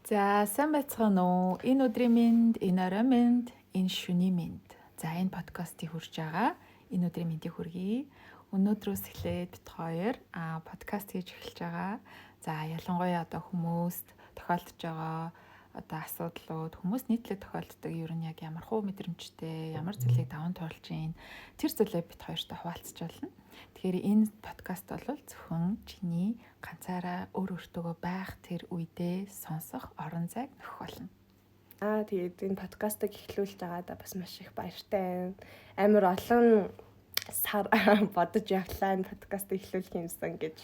За сайн байцгаана уу? Энэ өдрийн мэнд, энэ оройн мэнд, энэ шөнийн мэнд. За энэ подкастыг хүрж байгаа. Энэ өдрийн мэндийг хүргэе. Өнөөдрөөс эхлээд бит хоёр подкаст хийж эхэлж байгаа. За ялангуяа одоо хүмүүст тохиолдож байгаа одоо асуудлууд, хүмүүс нийтлээ тохиолддог ер нь яг ямар хуу мэдрэмжтэй, ямар зүйлийг даван туулж гин тэр зүйлээ бит хоёртой хуваалцж байна. Тэгэхээр энэ подкаст бол зөвхөн чиний ганцаараа өөр өөртөөгөө байх тэр үедээ сонсох орон зайг нөхөх болно. Тэгээд энэ подкастыг эхлүүлж байгаадаа бас маш их баяртай. Амар олон сар бодож явлаа энэ подкастыг эхлүүлэх юмсан гэж.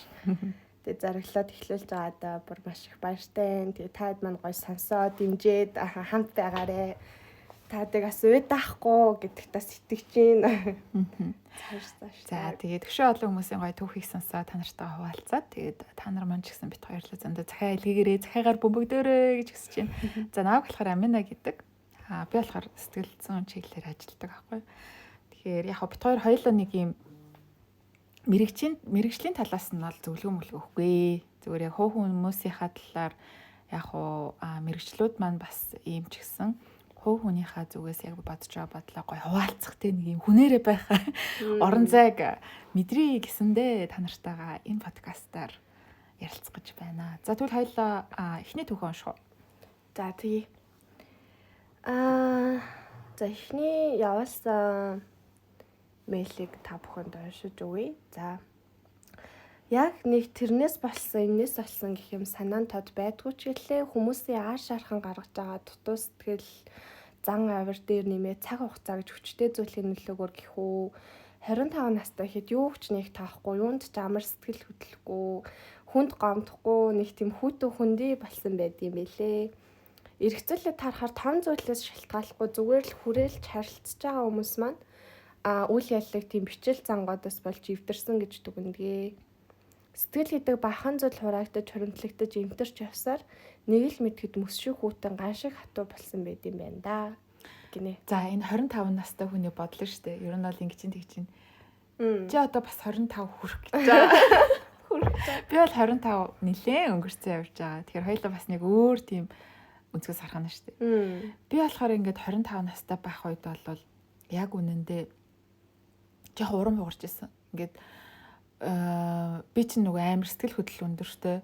Тэгээд зориглоод эхлүүлж байгаадаа бүр маш их баяртай. Тэгээд таад маань гоё сонсоод дэмжиж хамт байгаарэ. Таадыг бас уйдаахгүй гэдэгтээ сэтгэж байна. За тэгээд өшөө олон хүмүүсийн гоё түүхийг сонсоод та нартайгаа хуваалцаад тэгээд та нар маань ч гэсэн бит хоёрлоо зөндөө захиа илгээгээрээ захиагаар бөмбөгдөөрэй гэж хүсэж байна. За нааг болохоор Амина гэдэг. Би болохоор сэтгэл зүйн чиглэлээр ажилладаг аахгүй. Тэгэхээр яг бит хоёр хоёулаа нэг юм мэрэгжлийн талаас нь бол зөвлөгөө өгөхгүй. Зүгээр яг хуу хүмүүсийнхаа талаар яг мэрэгчлүүд маань бас ийм ч гэсэн хуу хүнийхээ зүгээс яг бодож байгаа бодлоо гоё хуваалцах те нэг юм хүнээрээ байх орон зайг мэдрий гэсэндээ та нартайгаа энэ подкастаар ярилцах гэж байна. За тэгвэл хоёулаа эхний түүхөө унших уу? За тэгье. За эхний явуулсан мэйлийг та бүхэнд уншиж өгье. За. Яг нэг тэрнээс болсон, энэс болсон гэх юм санаан тод байдгүй ч гэлээ хүмүүсийн ааш архан гаргаж байгаа дутуу сэтгэл зан авир дээр нэмээ цаг хугацаа гэж хүчтэй зүйлхийн нөлөөгөөр гэхүү 25 настай хэд юу ч нэг таахгүй, юунд ч амар сэтгэл хөдлөхгүй, хүнд гомдохгүй нэг тийм хүүтэн хүндий болсон байд юм бэлээ. Эргэцүүлээ тарахаар том зүйлээс шалтгааллахгүй зүгээр л хүрээлж харилцаж байгаа хүмүүс маань үйл яллыг тийм бичил зангуудаас болж эвдэрсэн гэж дүгнэгээ. Сэтгэл гэдэг бахан зүйл хураагдаж хуримтлагдаж эмтэрч явсаар нэг л мэдхэд мөс шиг хүүтэн ган шиг хатуу болсон байд юм байна да гинэ. За энэ 25 настай хүний бодлоо шүү дээ. Ер нь бол ингэж тэгж чинь. Чи одоо бас 25 хүрэх гэж байгаа. Би бол 25 нэлээд өнгөрцөн явж байгаа. Тэгэхээр хоёулаа бас нэг өөр тийм өнцгөөс харах нь шүү дээ. Би болохоор ингээд 25 настай байх үед бол яг үнэндээ жоохон урам хугарч ирсэн. Ингээд би чинь нөгөө амар сэтгэл хөдлөл өндөртэй.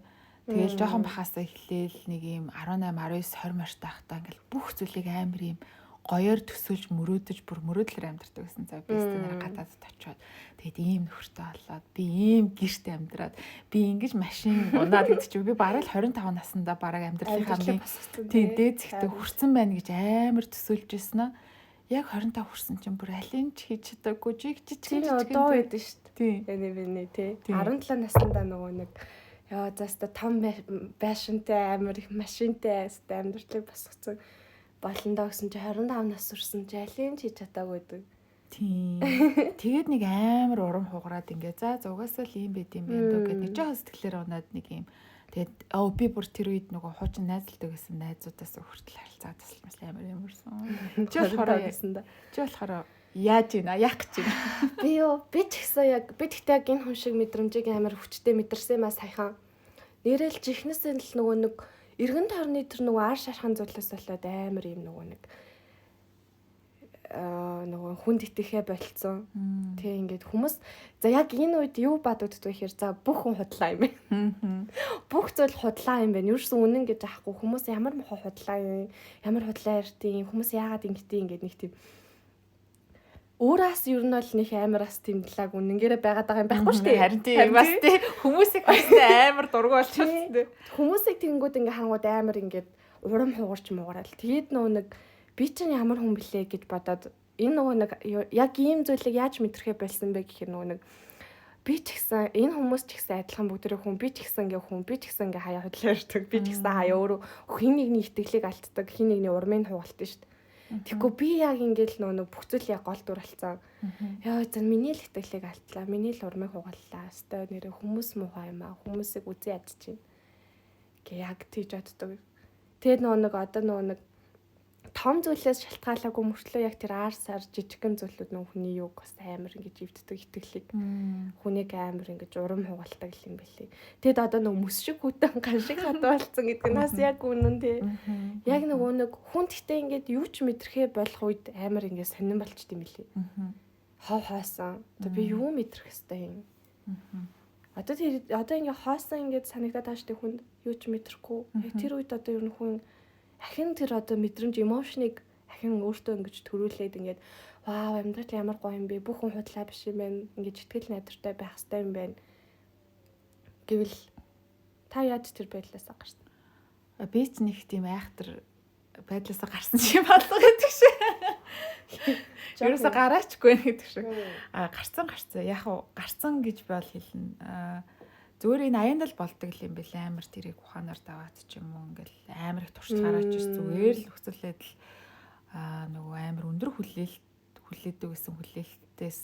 Тэгэл жоохон бахаасаа эхлээл нэг юм 18, 19, 20 морьтой байхдаа ингээл бүх зүйлийг амар юм гоёор төсөөлж мөрөөдөж бүр мөрөөдлөөр амьдардаг гэсэн. За би стенэрэ гадаадд очиод тэгээд ийм нөхөртэй болоод би ийм гэрт амьдраад би ингэж машин унаад гэдэг чинь би бараг л 25 наснда бараг амьдралын хамгийн тийм дээд зэгтээ хүрсэн байна гэж амар төсөөлж ирсэн аа. Яг 25 хүрсэн чинь бүр алин ч хийж чадаагүй жижиг одоо үед шүү дээ. Тийм. Тий. 17 наснда нөгөө нэг яа заста том байшинтай амар их машинтай амьдралыг босгоцсон болондоо гэсэн чи 25 нас хүрсэн чи алин ч хийж чадаагүй гэдэг. Тийм. Тэгээд нэг амар урам хугараад ингээ за угаасаа л юм байд юм байна дөө гэдэг нэг жоохон сэтгэлээр унаад нэг юм. Тэгээд би бүр тэр үед нөгөө хуучин найзлдаг гэсэн найзуудаас хүртэл харилцаа тасалмаас амар ямарсан. Чи болохоор яаж ийна яах гэж байна. Би ч гэсэн яг би тэгтээ яг энэ хүн шиг мэдрэмжийг амар хүчтэй мэдэрсэн маа саяхан. Нэрэл жихнэсээ л нөгөө нэг эргэн тойрны тэр нөгөө ар шархан зүйлээс болоод амар юм нөгөө хүнд итгэхэ болцсон. Тэг ингээд хүмүүс за яг энэ үед юу бодогддог гэхээр за бүх хүн худлаа юм байна. Бүх зүйл худлаа юм байна. Юусэн үнэн гэж аахгүй хүмүүс ямар мохоо худлаа юм. Ямар худлаа ярьтیں۔ Хүмүүс яагаад ингэдэг ингээд нэг тийм өөрөөс ер нь бол нэг амараас тийм талаг үнэнгээрээ байгаад байгаа юм байхгүй шүү дээ. Харин тийм бас тийм хүмүүсийг бастай амар дургу болчихсон дээ. Хүмүүсийг тэнгүүд ингээ хангууд амар ингээд урам хугарч муугараал. Тэгээд нөгөө нэг би чинь ямар хүн блэ гэж бодоод энэ нөгөө нэг яг ийм зүйлийг яаж мэдрэхэ болсон бэ гэхээр нөгөө нэг би ч гэсэн энэ хүмүүс ч гэсэн адилхан бүгдээ хүн би ч гэсэн ингээ хаяа худлаа ярьдаг. Би ч гэсэн хаяа өөрөө хин нэгний итгэлийг алддаг, хин нэгний урмыг хугаалтсан шүү дээ. Тэгэхгүй би яг ингээл нөгөө бүх зүйл яг гол дүр алцсан. Яа за миний л итгэлийг алдлаа, миний л урмыг хугааллаа. Өстой нэрээ хүмүүс муухай юм аа. Хүмүүсийг үзий ядчих чинь. Гэ яг тийж боддог. Тэгээд нөгөө нэг одоо нөгөө нэг том зүйлээс шалтгаалаагүй мөртлөө яг тэр арсаар жижигхэн зүйлүүд нөх хүний юг бас амар ингэж өвддөг итгэлийг хүнийг амар ингэж урам хугаалдаг юм билий. Тэгэд одоо нэг мөс шиг хүтэн ган шиг хадвалцсан гэдэг нь бас яг үнэн тий. Яг нэг хүн гэхдээ ингэж юу ч мэдрэхээ болох үед амар ингэж сонирн болчт юм билий. Хов хоосон. Одоо би юу мэдрэх хэвтэй юм. Одоо ингэ хоосон ингэж санагдаад тааш тэг хүн юу ч мэдрэхгүй. Яг тэр үед одоо ер нь хүн ахин тэр одоо мэдрэмж эмошныг ахин өөртөө ингэж төрүүлээд ингээд вау амьдрал ямар гоё юм бэ бүх хүн худлаа биш юм байна ингэж итгэл найдвартай байх хэрэгтэй юм байна гэвэл та яаж тэр байдлаасаа гарсан? Би ч нэг тийм айхтар байдлаасаа гарсан юм болов гэдэг шиг. Ерөөсө гараачгүй гэдэг шиг. Гарцсан. Яг уу гарцсан гэж бол хэлнэ. Зүгээр энэ аянд л болдог юм бэлээ амар тэрийг ухаанаар даваад ч юм уу ингээл амар их туршлагаараач зүгээр л хөцөлээд л нөгөө амар өндөр хүлээдэг гэсэн хүлээлтээс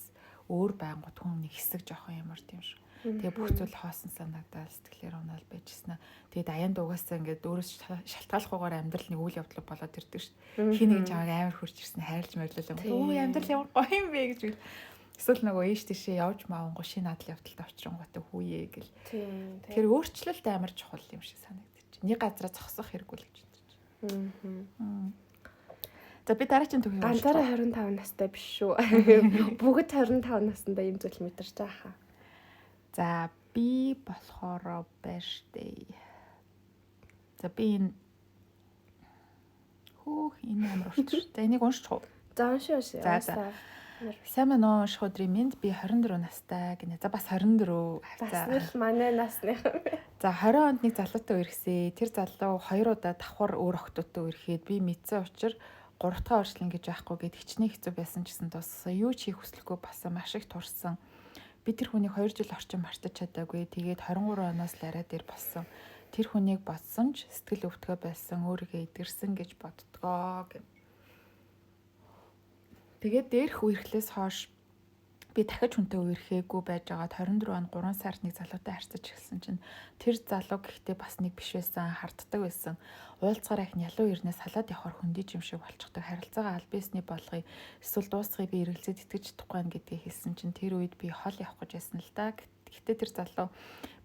өөр байнгут хүн нэг хэсэг жоохон ямар тийм шүү. Тэгээ бүх зүйл хоосон санагдаад сэтгэлээр унаал байжснаа. Тэгээд аянд угаасаа ингээд өөрөөс шалтгааллахгүйгээр амьдрал нэг үйл явдал болоод ирдэг шүү. Хин нэг чамайг амар хурж ирсэн хайрлж морилоо. Өө амьдрал ямар гоё юм бэ гэж эсвэл нөгөө ийш тийшээ явж маавангу шинэ надал явдалтай очронготой хүүе гэл. Тэр өөрчлөлт амар чухал юм шиг санагдчих. Нэг газараа зогсох хэрэггүй л гэж бодож. За би дараагийн төгөө ганцаараа 25 настай биш шүү. Бүгд 25 наснда юм зүйл мэдэрч байгаа хаа. За би болохоор бэрштэ. За би энэ амар урт. За энийг уншчих уу? За уншаа. За. Сайн мэн унших өдрийн минь би 24 настай гинэ. За бас 24. Бас л манай насны. За 20 онд нэг залуутай үерхсээ. Тэр залуу 2 удаа давхар өөр охтуудтай үерхэд би мэдсэн учраас 3 дахь орчлон гэж байхгүй гэд хичнээн хэцүү байсан гэсэн тус юу ч хийх хүсэлгүй басан маш их турсан. Би тэр хүнийг 2 жил орчим мартаж чадаагүй. Тэгээд 23 оноос л арай дээр болсон. Тэр хүнийг бодсон ч сэтгэл өвтгөө байсан өөрийгөө эдгэрсэн гэж боддгоо гэв. Тэгээд дээрх үерхлээс хойш би дахиж хүнтэй үерхээгүй байж байгаад 24 он 3 сард нэг залуутай харьцаж эхэлсэн чинь тэр залуу гэхдээ бас нэг биш байсан, харддаг байсан. Уулзгаар их нялуу ирнээс салаад явахаар хөндөж юм шиг болчихдог. Харилцаагаа аль биесний болгоё. Эсвэл дуусгыг би эргэлзээд итгэж чадахгүй байна гэдгийг хэлсэн чинь тэр үед би хол явах гэж байсан л да. Гэхдээ тэр залуу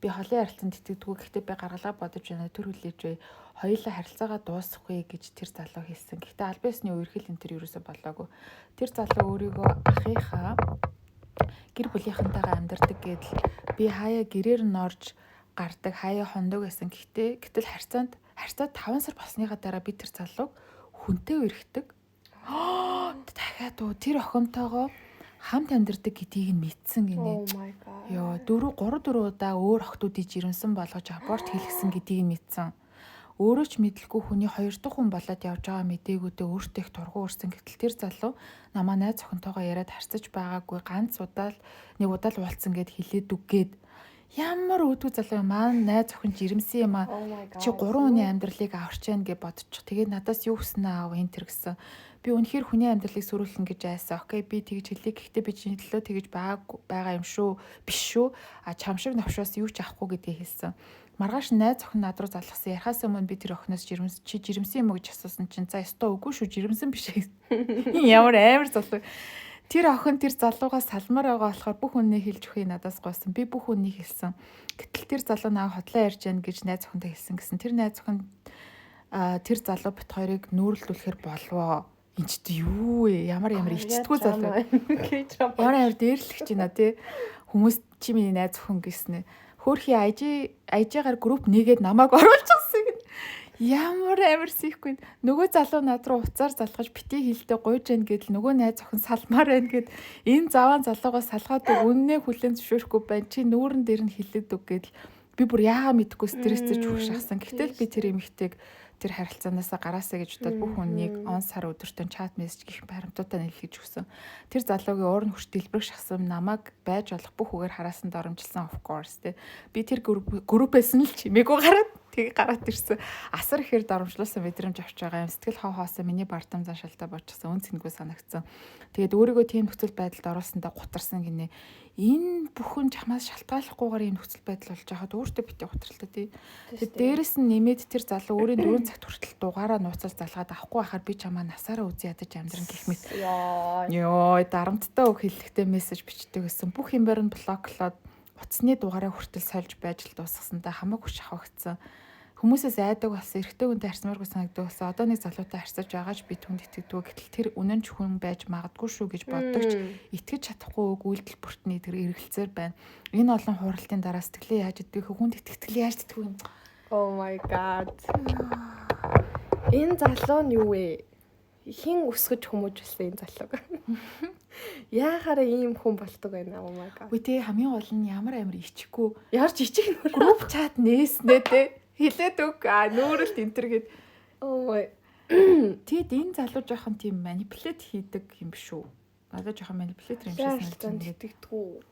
би холын харилцаанд итгэдэггүй. Гэхдээ би гаргалгаа бодож байна. Тэр хүлээж бай. Хоёулаа харилцаагаа дуусгахгүй гэж тэр залуу хэлсэн. Гэхдээ аль биесний үерхэл энэ тэр юусоо болоогүй. Тэр залуу өөрийгөө ахыхаа гэр бүлийнхэнтэйгээ амьдардаг гэдэл би хаяа гэрээр нь орж гардаг хаяа хондог байсан. Гэтэл харьцаад 5 сар болсныхаа дараа би тэр залууг хүнтэй үерхдэг. Дахиад тэр охинтойгоо хамт амьдардаг гэдгийг нь мэдсэн гинэ. Йоо 3 удаа өөр охтуудыг жирэмсэн болгож аборт хийлгсэн гэдгийг нь мэдсэн. Өөрөө ч мэдлгүй хүний 2 дахь хүн болоод явж байгаа мдэгүүдээ өөртөө их тургуу өрсөн. Гэтэл тэр залуу намаа найз охинтойгоо яриад харцаж байгаагүй ганц удаа л нэг удаа л уулзсан гэд хэлээд үгээд ямар өөдгөө залуу маань найз охин жирэмсэн юм аа. Чи 3 хүний амьдралыг аварч яана гэж бодчих. Тэгээд надаас юу хүснэ аав энэ төр гэсэн. Би үнэхээр хүний амьдралыг сүрүүлнэ гэж айсан. Окей би тэгж хэлье. Гэхдээ би чиний төлөө тэгж байгаа юм шүү. Биш шүү. Чам шиг навшаас юу ч авахгүй гэдгийг хэлсэн. Маргааш найз охин над руу залгасан. Ярахаас өмнө би тэр охиноос жирэмсэн юм уу гэж асуусан чинь за ёстой үгүй шүү жирэмсэн биш. Ямар амар залуу. Тэр охин тэр залуугаас салмаар байгаа болохоор бүх үннийг хэлж өгье надаас гойсон. Би бүх үннийг хэлсэн. Гэтэл тэр залуу наа хотлоо ярьж яана гэж найз охинтой хэлсэн гэсэн. Тэр найз охин тэр залуу бит хоёрыг нүүрлүүлэхээр болвоо. Энд ч юу вэ? Ямар ичдэггүй залуу. Ямар дээрлэх чинь аа тий. Хүмүүс чи миний найз охин гэснэ. Хөөрхи айжгаар групп нэгээд намайг оруулчихсан гэн. Ямар амар сихгүй. Нөгөө залуу над руу уцаар залгаж бити хилдэ гуйж яана гэдэл нөгөө найз охин салмаар байна гэд энэ заваан залуугаас салгаад үннээ хүлэн зөвшөөрөхгүй байна. Чи нүүрэн дээр нь хилээд үг гэдэл би бүр яагаа мэдгүй стресстэй хуршаасан. Гэтэл би тэр эмэгтэйг тэр харилцаанаасаа гараасаа гэж бодоод бүх хүнийг он сар өдөртөө чат мессеж гих баримтуудаа нэлгэж өгсөн. Тэр залуугийн уурн хүрт дэлбэрэх шахсан намайг байж болох бүх үгээр хараасан доромжилсан of course тий. Би тэр группээс нь л чимээгүй гараад Тэгээ гараад ирсэн. Асар ихээр дарамжлуулсан мэдрэмж авч байгаа юм. Сэтгэл хавхаасаа миний бардам зан шалтаа бочсон. Үн цэнэгүй санагдсан. Тэгээд өөрийгөө тийм нөхцөл байдалд оруулсандаа гутарсан гинэ. Энэ бүхэн чамаас шалтгааллахгүйгээр ийм нөхцөл байдал болж байхад өөртөө битээ гутралтай тий. Тэгээд дээрэс нь нэмээд тэр залуу өөрийн 4 цагт хүртэл дугаараа нууцлж залгаад авахгүй байхаар би чамаа насаараа үзий ядаж амьдран гэх мэт. Йоо, дарамттай үг хэлэхдээ мессеж бичдэг гэсэн. Бүх юм барин блоклоод утасны дугаараа хүртэл сольж байж л дуусгасандаа хамаг хүч авагдсан. Хүмүүсээс айдаг болсон, эрэгтэй хүнтэй харьцмааргүй санагддаг болсон. Одоо нэг залуутай харьцаж байгаач би түнд итгэдэг. Гэтэл тэр үнэн ч хүн байж магадгүй шүү гэж боддогч итгэж чадахгүй үйлдэл бүртний тэр эргэлзээр байна. Энэ олон хуралтын дараа сэтгэлээ яаж идэх вэ? Хүнд итгэл яаж итгэх вэ? Oh my god. Энэ залуу нь юу вэ? Хин өсгөж хүмүүжүүлсэн энэ залууг. Яахаараа ийм хүн болдог байна oh my god. Үгүй тий хамгийн гол нь ямар амар ичихгүй. Яарч ичих нөр. Групп чат нээснэ те. Хилээд үг нүүрэлт энтер гээд. Oh my. Тэгэд энэ залуу жоохон тийм манипулейт хийдэг юм шүү. Надад жоохон манипулятор юм шиг санагддаг.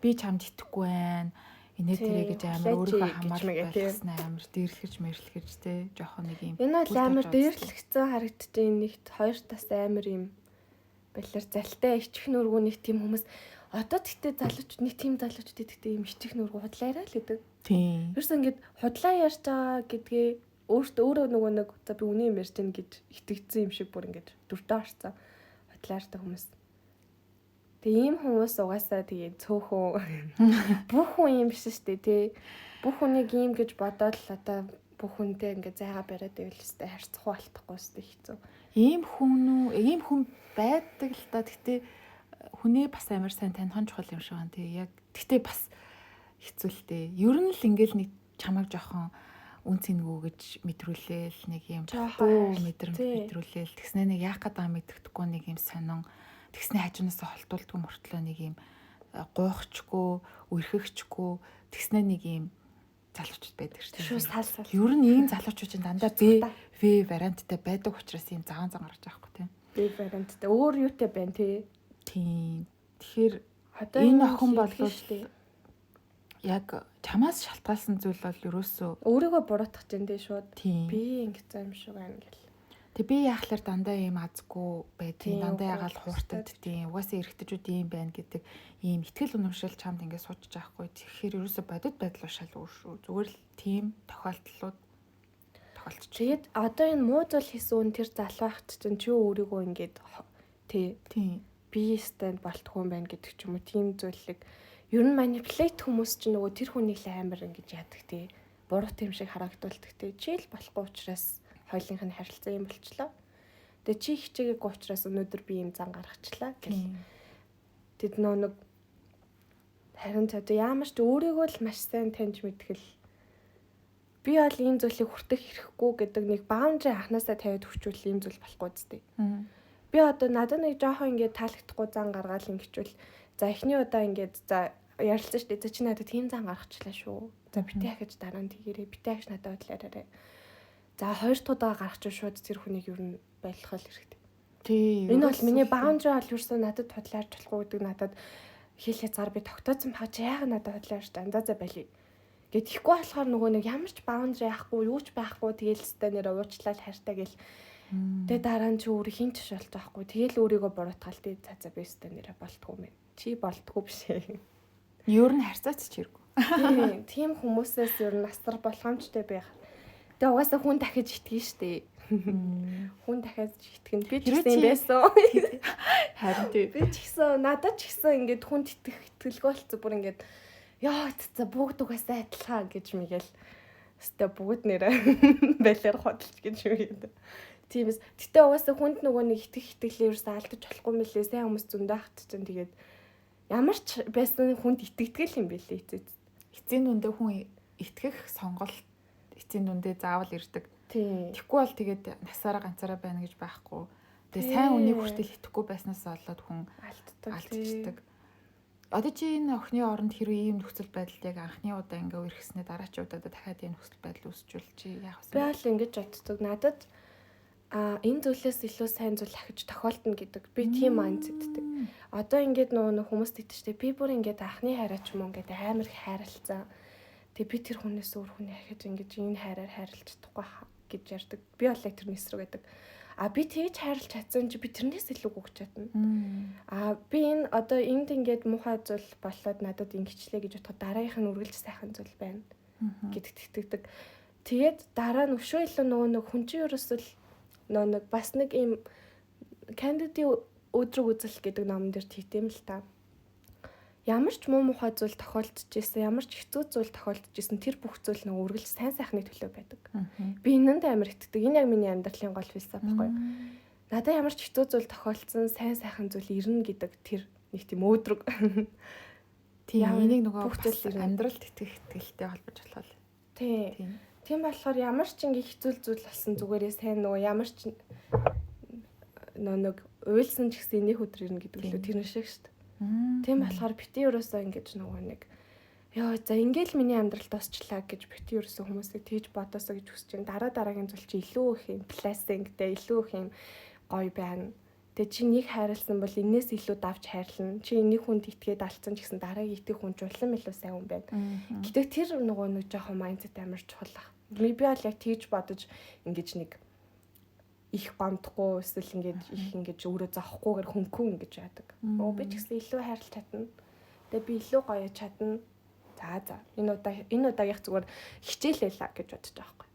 Би чамд итгэхгүй байна. Инээ тэрэ гэж амар өөрийгөө хамаарч байсан амар дээрлэхэж мэрлэхэж те. Жоохон нэг юм. Энэ бол амар дээрлэгцэн харагдчих нэгт хоёр тас амар юм. Балер залтай ичих нүргүү нэг тийм хүмүүс одоо тэгтээ залууч нэг тийм залуучдад тэгтээ юм ичих нүргүү худлаарай л гэдэг. Тийм. Ерөөс ингээд худлаа ярьж байгаа гэдгээ өөрөө нөгөө нэг за би үний юм ярьж гин гэж итгэцэн юм шиг бүр ингээд дүртээ орцсон. Худлаартай хүмүүс. Тэгээ ийм хүмүүс угаасаа тэгээ цөөхөн бүх хүн юм биш шүү дээ тий. Бүх хүнийг ийм гэж бодоод л одоо бүх хүнтэй ингээд зайгаа бариад байвал өстэй харьцахгүй болтохгүй өстэй хэцүү. Ийм хүн байдаг л та. Гэтэ хүнээ бас амар сайн таних нь чухал юм шиг байна тий. Яг гэтэ бас хэцүү л дээ. Ер нь л ингээл нэг чамайг жоохон үн цэнэгүй гэж мэдрүүлээл нэг юм бохгүй мэдрэмж мэдрүүлээл тэгснэ нэг яах гэдэг юм мэддэхгүй нэг юм сонин тэгснэ хажуунаас холтуулдгүй мөртлөө нэг юм гуйхчгүй үрхэгчгүй тэгснэ нэг юм залуучууд байдаг шүү дээ. Шүү салсал. Ер нь ийм залуучууд дандаа В варианттай байдаг учраас ийм цагаан гарч байгаа хгүй тийм. В варианттай өөр юутай байна тий. Тийм. Тэгэхээр одоо энэ охин бол яг чамаас шалтгаалсан зүйл бол ерөөсөө өөрийгөө буруутгах юм дээ шууд. Тийм. Би ингэсэн юм шиг байна гэл. Тэг би яахлаар дандаа ийм азгүй байдгийг дандаа ягаал хууртад тийм угаасаа эргэжүүд ийм байна гэдэг ийм ихтгэл үнэмшил чамд ингээд суудчих байхгүй. Тэгэхээр ерөөсөө бодит байдал ушаал өөр шүү. Зүгээр л тийм тохиолдлууд тохиолдож. Тэгээд одоо энэ муу зүйл хийсэн үн тэр залуугт чинь чи өөрийгөө ингээд тийм би stand болтгүй юм байна гэдэг ч юм уу тийм зүйлийг ер нь манипулейт хүмүүс чинь нөгөө тэр хүнийг л амар ингэж яадаг тий. Буруу юм шиг харагдуулдаг тий. Чи л болохгүй учраас хоёулынх нь харилцаа юм болчлоо. Тэгээ чи хичээгээгүй учраас өнөөдөр би юм зан гаргачлаа гэл. Тэд нэг харин одоо ямар ч өөрийгөө л маш сайн таньж мэдгэл би бол ийм зүйлийг хүртэх хэрэггүй гэдэг нэг баундрын анханасаа тавиад хүчүүл ийм зүйл болохгүй зү. Би одоо надад нэг жоохон ингээд таалагдахгүй зан гаргаал ингэчүүл за эхний удаа ингээд за ярилцсан шүү дээ. За чи надад тийм зан гаргачлаа шүү. За битээ ахиж дараа нь тэгээрээ битээ ахиж надад бодлоорой. За хоёр дахь удаа гаргачих шууд тэр хүнийг юу н байлгах хэрэгтэй. Тийм. Энэ бол миний баундраа бол юусэн надад худлаарч болохгүй гэдэг надад хэл хязгаар би тогтоосон баа чи яагаад надад худлаарч андаа за байли. Гэт ихгүй болохоор нөгөө нэг ямар ч баундраа яахгүй юу ч байхгүй тэгээл өстэй нэр уучлал хайртай гэл. Тэгээ дараа нь чи өөр хин ч болж байхгүй. Тэгээл өөрийгөө буруутгаал тий за би өстэй нэрэ болтгүй мэн. Чи болтгүй биш ээ. Ер нь харьцаач ч хэрэггүй. Тийм хүмүүсээс ер нь асар болгоомжтой байх. Тэгээ угаасаа хүн дахиж итгэн штэ. Хүн дахиад итгэн би ч гэсэн байсан. Харин тий би ч гэсэн надад ч гэсэн ингээд хүнд итгэх итгэлгүй болцсон бүр ингээд яа за бүгд угаасаа адилхан гэж мэгэл. Өстө бүгд нэрэ байлаар хөдөлж гэж мэгэл. Тиймээс гэтээ угаасаа хүнд нөгөө нэг итгэл ерөөсөө алдаж болохгүй мөлий сайн хүмүүс зөндөө хат чинь тэгээд ямар ч байсан хүнд итгэдэг юм бэлээ эцэд. Эцсийн дүндээ хүн итгэх сонголт эцсийн дүндээ заавал ирдэг. Тэгэхгүй бол тэгээд насаараа ганцаараа байна гэж байхгүй. Тэгээд сайн үнийг хүртэл итгэхгүй байснаас болоод хүн алдчихдаг. Одоо чи энэ охины оронд хэрвээ ийм нөхцөл байдалд яг анхны удаа ингээ үерхснээ дараачийн удаадаа дахиад ийм нөхцөл байдал үүсчүүл чи яах вэ? Би бол ингэж боддог. Надад энэ зүйлээс илүү сайн зүйл ахиж тохиолдно гэдэг. Би тийм mindsetтэй. Одоо ингээд нөгөө хүмүүст идэжтэй. Би бүр ингээд анхны хараач юм ингээд амар хайрлцсан. Тэгээ би тэр хүнээс өөр хүн яхаж ингэж энэ хайраар хайрлаж чадахгүй гэж ярьдаг. Би бол яг тэрнээс рүү гэдэг. Би тэгж хайрлаж чадсан чи би тэрнээс илүү өгч чадна. Би энэ одоо энд ингээд муухай зүйл болоод надад ингэчлээ гэж бодоход дараагийнх нь үргэлж сайхан зүйл байна гэдэгт итгэдэг. Тэгээд дараа нь өшөө илүү нөгөө нэг хүн чинь ерөөсөл нөгөө нэг бас нэг юм Candide өдрөг үзэл гэдэг номон дээр тийтэм л та. Ямар ч муу мухай зүйл тохиолдож ирсэн, ямар ч хэцүү зүйл тохиолдож ирсэн тэр бүх зүйл нөгөө үргэлж сайн сайхны төлөө байдаг. Би энэнд амар итгэдэг. Энэ яг миний амьдралын гол философи байхгүй юу? Надад ямар ч хэцүү зүйл тохиолдсон, сайн сайхан зүйл ирнэ гэдэг тэр нэг тийм өөдрөг. Тийм энийг нөгөө бүх зүйл амьдралд итгэх итгэлтэй холбож болох. Тийм. Тийм болохоор ямар ч ингэ хэцүү зүйл болсон зүгээрээ сайн нөгөө ямар ч нэг уйлсан ч гэсэн энийг өдөр ирнэ гэдэг лөө тэр шиг шүү дээ. Тийм болохоор бити ерөөсөө ингэж нөгөө нэг ёо за ингээл миний амьдралд тусчлаа гэж бити ерөөсөө хүмүүсийг тэгж бодосоо гэж хүсэж байна. Дараагийн зүйл чи илүү их юм пластиктэй илүү их юм гоё байна. Тэгээ чи нэг хайрлсан бол энээс илүү давж хайрлана. Чи энийг хүнд итгээд алдсан ч гэсэн дараагийн итгэх хүн ч улам илүү сайн хүн байна. Гэтэ тэр нөгөө нэг жоохон майндсет амар чухал баг. Би бол яг тэгж бодож ингэж нэг их гомдохгүй эсвэл ингэж их ингэж өөрөө зовхгүйгээр хөнгөн ингэж яадаг. Би ч гэсэн илүү хайрлах чадна. Тэгээ би илүү гоё чадна. За энэ удаагийнх зүгээр хичээлээлаа гэж бодож байгаа байхгүй.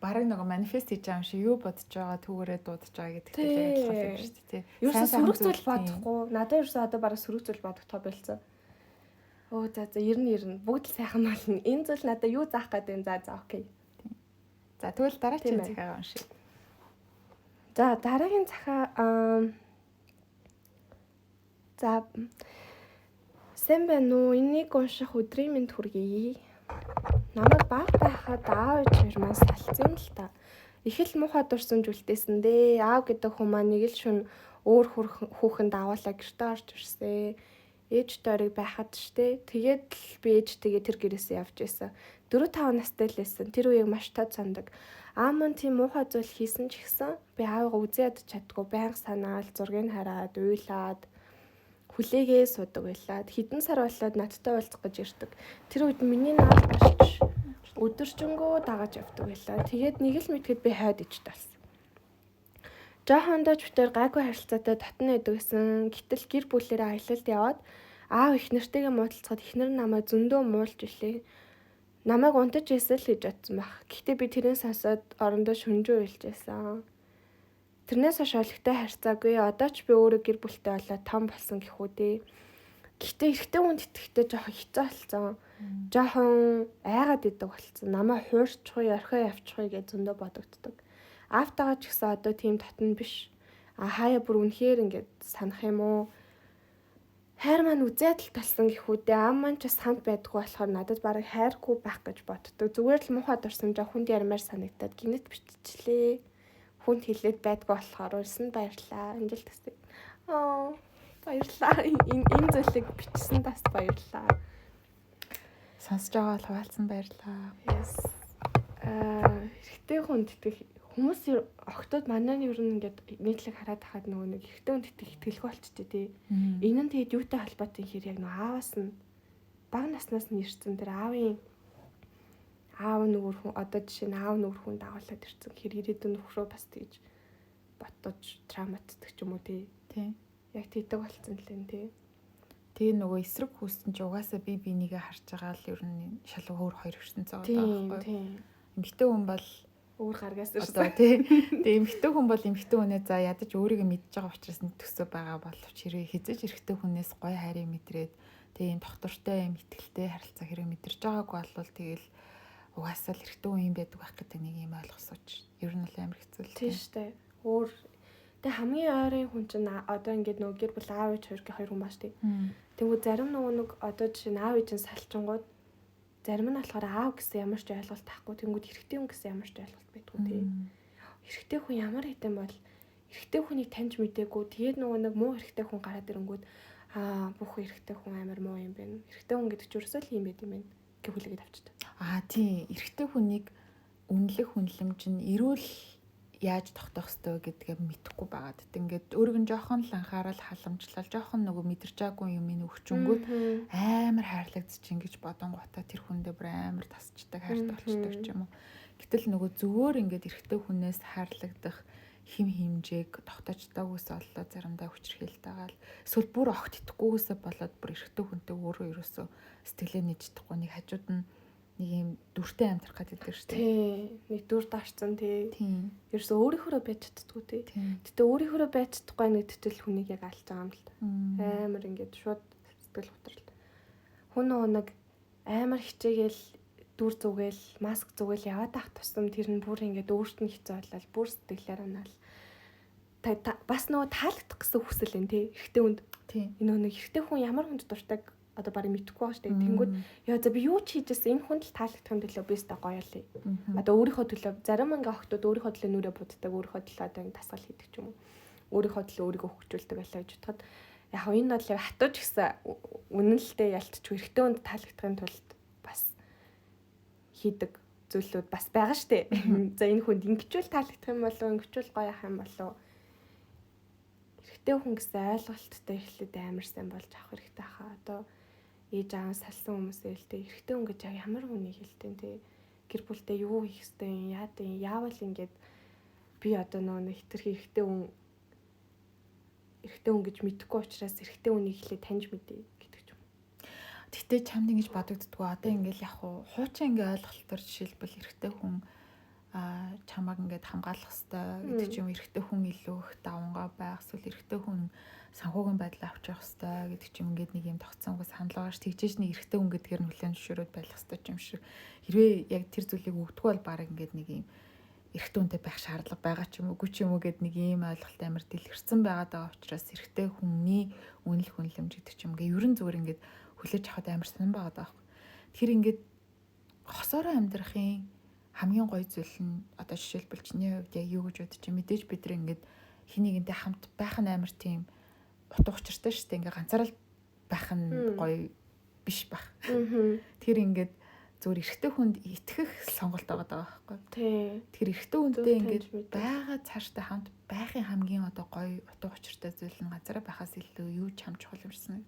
Бараг нэг манифест хийж байгаа юм шиг юу бодож байгаа түүгээрээ дуудаж байгаа гэдэгт л ойлгох юм шүү дээ. Ерөөсөө сөрөг зүйл бодохгүй. Надад ерөөсөө одоо бараг сөрөг зүйл бодохдоо болсон. За ерн бүгд л сайхан болно. Энэ зүйл надад юу заах гэдэг юм. За окей. За тэгвэл дараагийн захиагаа уншия. За дараагийн захаа за сайн байна уу? Энийг унших өдрийн мэнд хүргэе. Намайг баг байхад аав ээж хоёр маань салцсан юм л та. Их л муухай дурсан жүлдээсэн дээ. Аав гэдэг хүн маань нэг л шүн өөр хүүхэнд аваалаа гэртээ орж ирсэн. Ээж дөрийг байхад штэ. Тэгээд л би ээжтэйгээ тэр гэрээсээ явж исэн. 4-5 настай л байсан. Тэр үеийг маш тод сандаг. Аав маань тийм муухай зүйл хийсэн ч гэсэн би аавыгаа үзээд чаддгүй байнга санаал зургийг хараад уйлаад хүлээгээ суудаг байлаа. Хэдэн сар болоод надтай уулзах гэж ирдэг. Тэр үед миний наад башиж өдөржингөө дагаж явдаг байлаа. Тэгээд нэг л мэдхэд би хойд ичд болсон. Жохондоо ч битээр гайгүй харилцаатай татна байдаг гэсэн. Гэтэл гэр бүлээрээ аялалд яваад аав их нэртэйгээ муудалцахад ихнэр нь намайг зөндөө муулж илээ. Намайг унтаж ийсэл гэж бодсон баг. Гэхдээ би тэрээс хасаад орондоо шүнжүү уйлж байсан. Тэрнээс хойш олигтой харьцаагүй. Одоо ч би өөрөө гэр бүлтэй болоод том болсон гэх үү дээ. Гэхдээ эрэгтэй хүнд итгэхдээ жоохон хэцүү болсон. Жоохон айгаад идэг болсон. Намайг хуурчгүй, орхио явчихъя гэж зөндөө бодогддог. Аавтайгаа ч гэсэн одоо тийм татна биш. Хаяа бүр үнэхээр ингэж санах юм уу? Хайр маань үзээд л талсан гэх үү дээ. Аав маань ч бас хамт байдгүй болохоор надад бараг хайргүй байх гэж боддог. Зүгээр л муухай дурсамжаа хүнд ярмаар санагдаад гинэт биччихлээ. Хүнд хэлээд байдгүй болохоор урьсан баярлаа. Амжилт хүсье. Баярлаа. Энэ зүйлийг бичсэн тас баярлаа. Сонсож байгаа бол хуваалцсан баярлаа. Yes. Эрэгтэй хүнд итгэх хүмүүс октод манай ер нь ингээд нийтлэг хараад тахад нөгөө нэг эрэгтэй хүнд итгэх итгэлгүй болчтой тий. Энэ нь тэгээд юутай холбоотой юм хэр яг нөгөө ааваас нь бага наснаас нь ирсэн тэр аав нүүр хүн одоо жишээ нь аав нүүр хүн дагуулад ирсэн хэр ирээдүйн нөхрөө бас тийж ботож травматдаг ч юм уу тий. Яг тийдэг болцсон л юм тий. Тэгээ нөгөө эсрэг хүүсэн чи угаасаа би бинийгээ харж байгаа л ер нь шал өөр хоёр ертөнцөө байгаа байхгүй. Эмэгтэй хүн бол өөр гаргаас ирсэн тий. Тэгээ эмэгтэй хүн бол эмэгтэй хүнээ за ядаж өөрийгөө мэдж байгаа учраас төсөө байгаа боловч хэрэг хизэж эрэгтэй хүнээс гоё хайрыг мэдрээд тэгээ юм доктортой юм итгэлтэй харилцаа хэрэг мэдэрч байгаагүй болвол тэгэл угаасаа л эрэгтэй хүн юм байдаг байх гэдэг нэг юм ойлгосооч. Ер нь л амар хэцүү л тий штэ. Өөр тэгээ хамгийн ойрын хүн чинь одоо ингээд нөгөө гэр бүл аав ээж хоёр хүн бааш тий. Тэгвэл зарим нөгөө одоо жишээ нь аав ээж нь салчингууд зарим нь болохоор аав гэсэн ямар ч ойлголт тахгүй тэнгууд эрэгтэй хүн гэсэн ямар ч ойлголт байдгүй тий. Эрэгтэй хүн ямар хэдэн бол эрэгтэй хүнийг таньж мэдээгүй тэгээд нөгөө нэг муу эрэгтэй хүн гараад ирэнгүүт бүх эрэгтэй хүн амар муу юм байна. Эрэгтэй хүн гэдэг чинь ерөөсөө л юм байт юм байна гэх хүлээгээд авчдаг. Тийм эрэгтэй хүнийг үнэлэх хүнлэмж нь эрүүл яаж тогтоох ёстой гэдгээ мэдэхгүй байгаад. Ингээд өөрийг нь жоохон л анхаарал халамжлал, жоохон нөгөө мэдэрч байгаагүй юм ин өгчөнгүүд амар хайрлагдчих ингэж бодонготой тэр хүндээ бүр амар тасчдаг, хайртай болчдаг ч юм уу. Гэтэл нөгөө зүгээр ингээд эрэгтэй хүнээс хайрлагдах хим химжээг тогтоож таагүйс оллоо заримдаа хүчрхийлтэйгаал эсвэл бүр огт итгэхгүйгээсээ болоод бүр эрэгтэй хүнтэй өөрөө ерөөсөө сэтгэлээ нээж чадахгүй нэг хажууд нь нэг юм дүртэй амьдрах гэдэг шүү дээ. Тий. Нэг дүр дарцсан тий. Тийм. Ерөөсөө өөрийнхөө байж чаддгүй тий. Гэтэ өөрийнхөө байж чадахгүй нэгтгэл хүнийг яг алж байгаа юм л та. Амар ингээд шууд сэтгэл готрол. Хүн нэг амар хичээгээл дүр зүгээл маск зүгээл яваад ах тусам тэр нь бүр ингээд өөрт нь хэцүү болол бүр сэтгэлээр унаал. Бас нөгөө таалагдах гэсэн хүсэл энэ тий. Эхтэй хүнд. Тийм. Энэ нэг эхтэй хүн ямар хүнд дуртаг одоо барыг мэдхгүй байгаа шүү дээ. Тэнгүүд яа за би юу ч хийжсэн энэ хүнд л таалагдахын төлөө би өстө гоё л. Одоо өөрийнхөө төлөө зарим ингээ охтууд өөрийнхөө төлөө нүрэ буддаг, өөрийнхөө төлөө одоо ингээ тасгал хийдэг ч юм уу. Өөрийнхөө төлөө өөрийгөө хөгжүүлдэг байлаа гэж бодоход яг энэ бол хатууч гэсэн үнэнлэлтэй ялтчгүй эрэгтэй хүнд таалагдахын тулд бас хийдэг зүйлүүд бас байгаа шүү дээ. За энэ хүнд ингэчүүл таалагдах юм болов, ингэчүүл гоё ах юм болов. Эрэгтэй хүн гэсэн ойлголттой эхлээд амар сайн болж авах хэрэгтэй хаа. Одоо ээж аав салсан хүмүүсээ хэлдэг. Эрэгтэй хүн гэж ямар хүнийг хэлдэг те. Гэр бүлдээ юу хийх ёстой юм, яадаг юм, яавал ингээд би одоо нөгөө хитрхи эрэгтэй хүн гэж мэдэхгүй учраас эрэгтэй хүнийг хэлээ таньж мэдээ гэдэг ч юм. Тэгтээ чамд ингэж бодогддгоо одоо ингээл яг хуучин ингээ ойлголтоор жишээлбэл эрэгтэй хүн чамаг ингээд хамгаалах хэрэгтэй гэдэг ч юм эрэгтэй хүн илүү их давангаа байх эсвэл эрэгтэй хүн санхүүгийн байдлаа авч явах хэрэгтэй гэдэг ч юм ингээд нэг юм тогтсонгоос хандлагааш тэгжээж нэг эрэгтэй хүн гэдгээр нь хүлээн зөвшөөрөөд байх хэрэгтэй ч юм шиг хэрвээ яг тэр зүйлийг өгдөггүй бол баг ингээд нэг юм эрэгтэй хүнтэй байх шаардлага байгаа ч юм уу ч юм уу гэд нэг ийм ойлголт амар дэлгэрсэн байгаа учраас эрэгтэй хүний үнэл хүнлэмж гэдэг ч юм ингээд ерөн зүгээр ингээд хүлээж авахд амар сонирн байгаа даа. Тэр ингээд хосоороо амьдрахын хамгийн гоё зүйл нь одоо жишээлбэл чиний хувьд яг юу гэж бодож чинь мэдээж бид нар ингээд хинэгэнтэй хамт байх нь амар тийм утга учиртай шүү дээ. Ингээ ганцаараа байх нь гоё биш байх. Тэр ингээд зөвхөн эрэгтэй хүнд итгэх сонголт байгаа байхгүй. Тий. Тэр эрэгтэй хүнтэй ингээд байгаа цаашдаа хамт байхын хамгийн одоо гоё утга учиртай зүйл нь ганцаараа байхаас илүү юу ч хамж чухал юм шиг.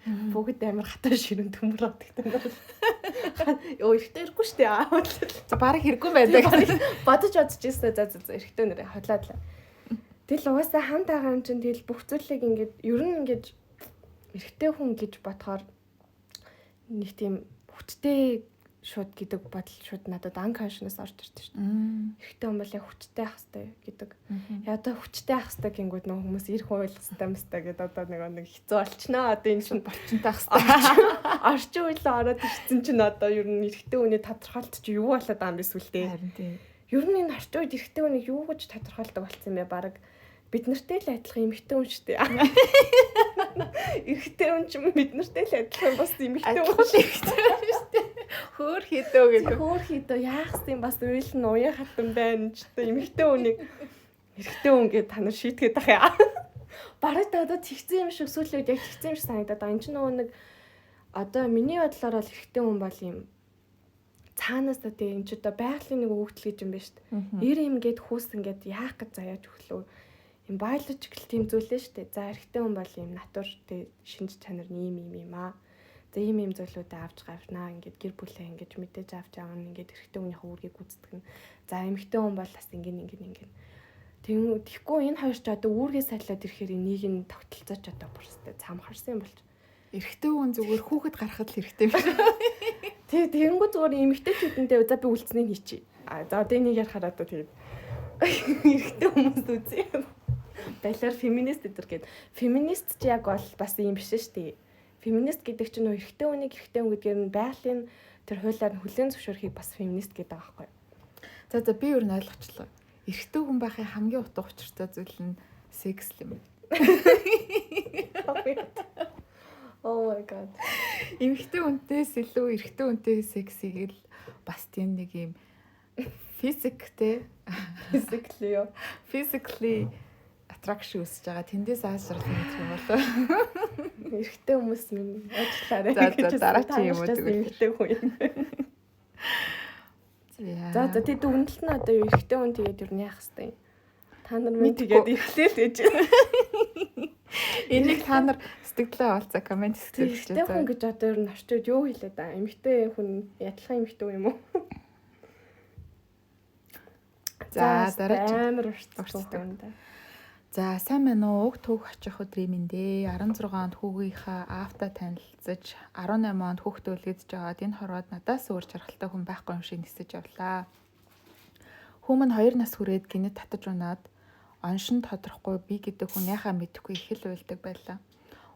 Бүгд амар хатаа ширүүн төмөр авдаг юм. Йоо ихтэй ирэхгүй шүү дээ. За бараг хэрэггүй байдаг. Бодож ирсэн. За эрэгтэй нэрээ хотлаадлаа. Тэгэл угаасаа хамт байгаа юм чинь тэгэл бүх зүйлийг ингээд ер нь ингээд эрэгтэй хүн гэж бодохоор нэг тийм хүчтэй шууд гэдэг бодол шууд надад unconscious орж ирдэ шүү дээ. Эрэгтэй хүн бол яг хүчтэй ах хэвээр гэдэг. Яа одоо хүчтэй ах хэвээр гингүүд нөх хүмүүс ирэх хуйлах хэвээр юмстай гэдэг одоо нэг хэцүү болчихноо. Одоо энэ чинь болчинтай ах хэвээр. Орчин үеийн ороод ирсэн чинь одоо ер нь эрэгтэй хүний тодорхойлт чи юу болоод байгаа юм бэ сүлдээ. Харин тийм. Ер нь энэ орчин үед эрэгтэй хүнийг юу гэж тодорхойлдог болсон юм бэ? Бараг бид нартэй л адилхан эмэгтэй хүн шүү дээ. Эрэгтэй хүн ч бид нартэй л адилхан бас эмэгтэй хүн шүү дээ. Хөөр хийдөө гэдэг. Хөөр хийдөө яах юм бас үйл нь уян хатан байна ч гэдэг эмэгтэй хүнийг эрэгтэй хүн гэж та нар шийтгээд ах яа. Бараг одоо тэгсэн юм шиг сүүлийн үед яг тэгсэн юм шиг санагдаад байгаа. Энд чинь нөгөө нэг одоо миний бодлоор бол эрэгтэй хүн бол юм цаанаас та тийм энэ ч одоо байгалийн нэг өгөгдөл гэж юм байна шүү дээ. Ир юм гээд хүүс ингээд яах гэж заяаж өглөө. Юм biological тийм зүйлээ шүү дээ. За эрэгтэй хүн бол юм натур тийм шинж чанар нь ийм аа. За ийм зүйлүүдээ авч гавнаа. Ингээд гэр бүлээ ингээд мэдээж авч явна. Ингээд эрэгтэй хүнийхээ үүргийг гүйцэтгэх нь. За эмэгтэй хүн бол бас ингээд. Тэгэхгүй энэ хоёр ч одоо үүргээ сайлаад ирэхээр энийг нь тогтолцооч одоо бүрстэй цамхарсан юм болж. Эрэгтэй хүн зүгээр хүүхэд гарахад л хэрэгтэй юм шиг. Тэг тэгэнгүү зүгээр эмэгтэй хүнтэй за би үлдсэнийг хийчи. За одоо энийг ярахаар одоо тэгээд эрэгтэй хүмүүс үзье. Балиар феминист гэдэг. Феминист ч яг бол бас юм биш шүү дээ. Феминист гэдэг чинь нөө эрэгтэй хүнийг эрэгтэй хүн гэдгээр нь байгалийн тэр хуулиар нь хүлээн зөвшөөрөхийг бас феминист гэдэг байгаа байхгүй. За би юу н ойлгочлоо. Эрэгтэй хүн байхын хамгийн утга учиртай зүйл нь секс юм. Oh my god. Эмэгтэй хүнтээс илүү эрэгтэй хүнтэй сексийг л бас тийм нэг юм physically attraction үсэж байгаа. Тэндээс аашрал юм гэх юм болоо. Эрэгтэй хүмүүс минь ажиллаарай За дараагийн юм уу эрэгтэй хүн юм. За тэд дүгнэлт нь одоо эрэгтэй хүн тэгээд юу яах хэвтэй. Та нар минь тэгээд эхлээл гэж. Энийг та нар сэтгэлээ олцоо комент хэлж байна. Эрэгтэй хүн гэж одоо ер нь орчууд юу хэлээд байгаа? Эмэгтэй хүн ядлахын эмэгтэй юм уу? За дараагийн амар уртдаг юм да. За сайн байна уу? Уг түүх очих өдрийн мэндэ 16 онд хүүгийнхаа аавтай танилцж 18 онд хүүхдээ үлгэж жагаад энэ хорвоод надаас өөр жаргалтай хүн байхгүй юм шиг нисэж явлаа. Хүмүн 2 нас хүрээд гинэт татаж унаад оншин тодорохгүй би гэдэг хүн яхаа мэдэхгүй их л уйлдаг байлаа.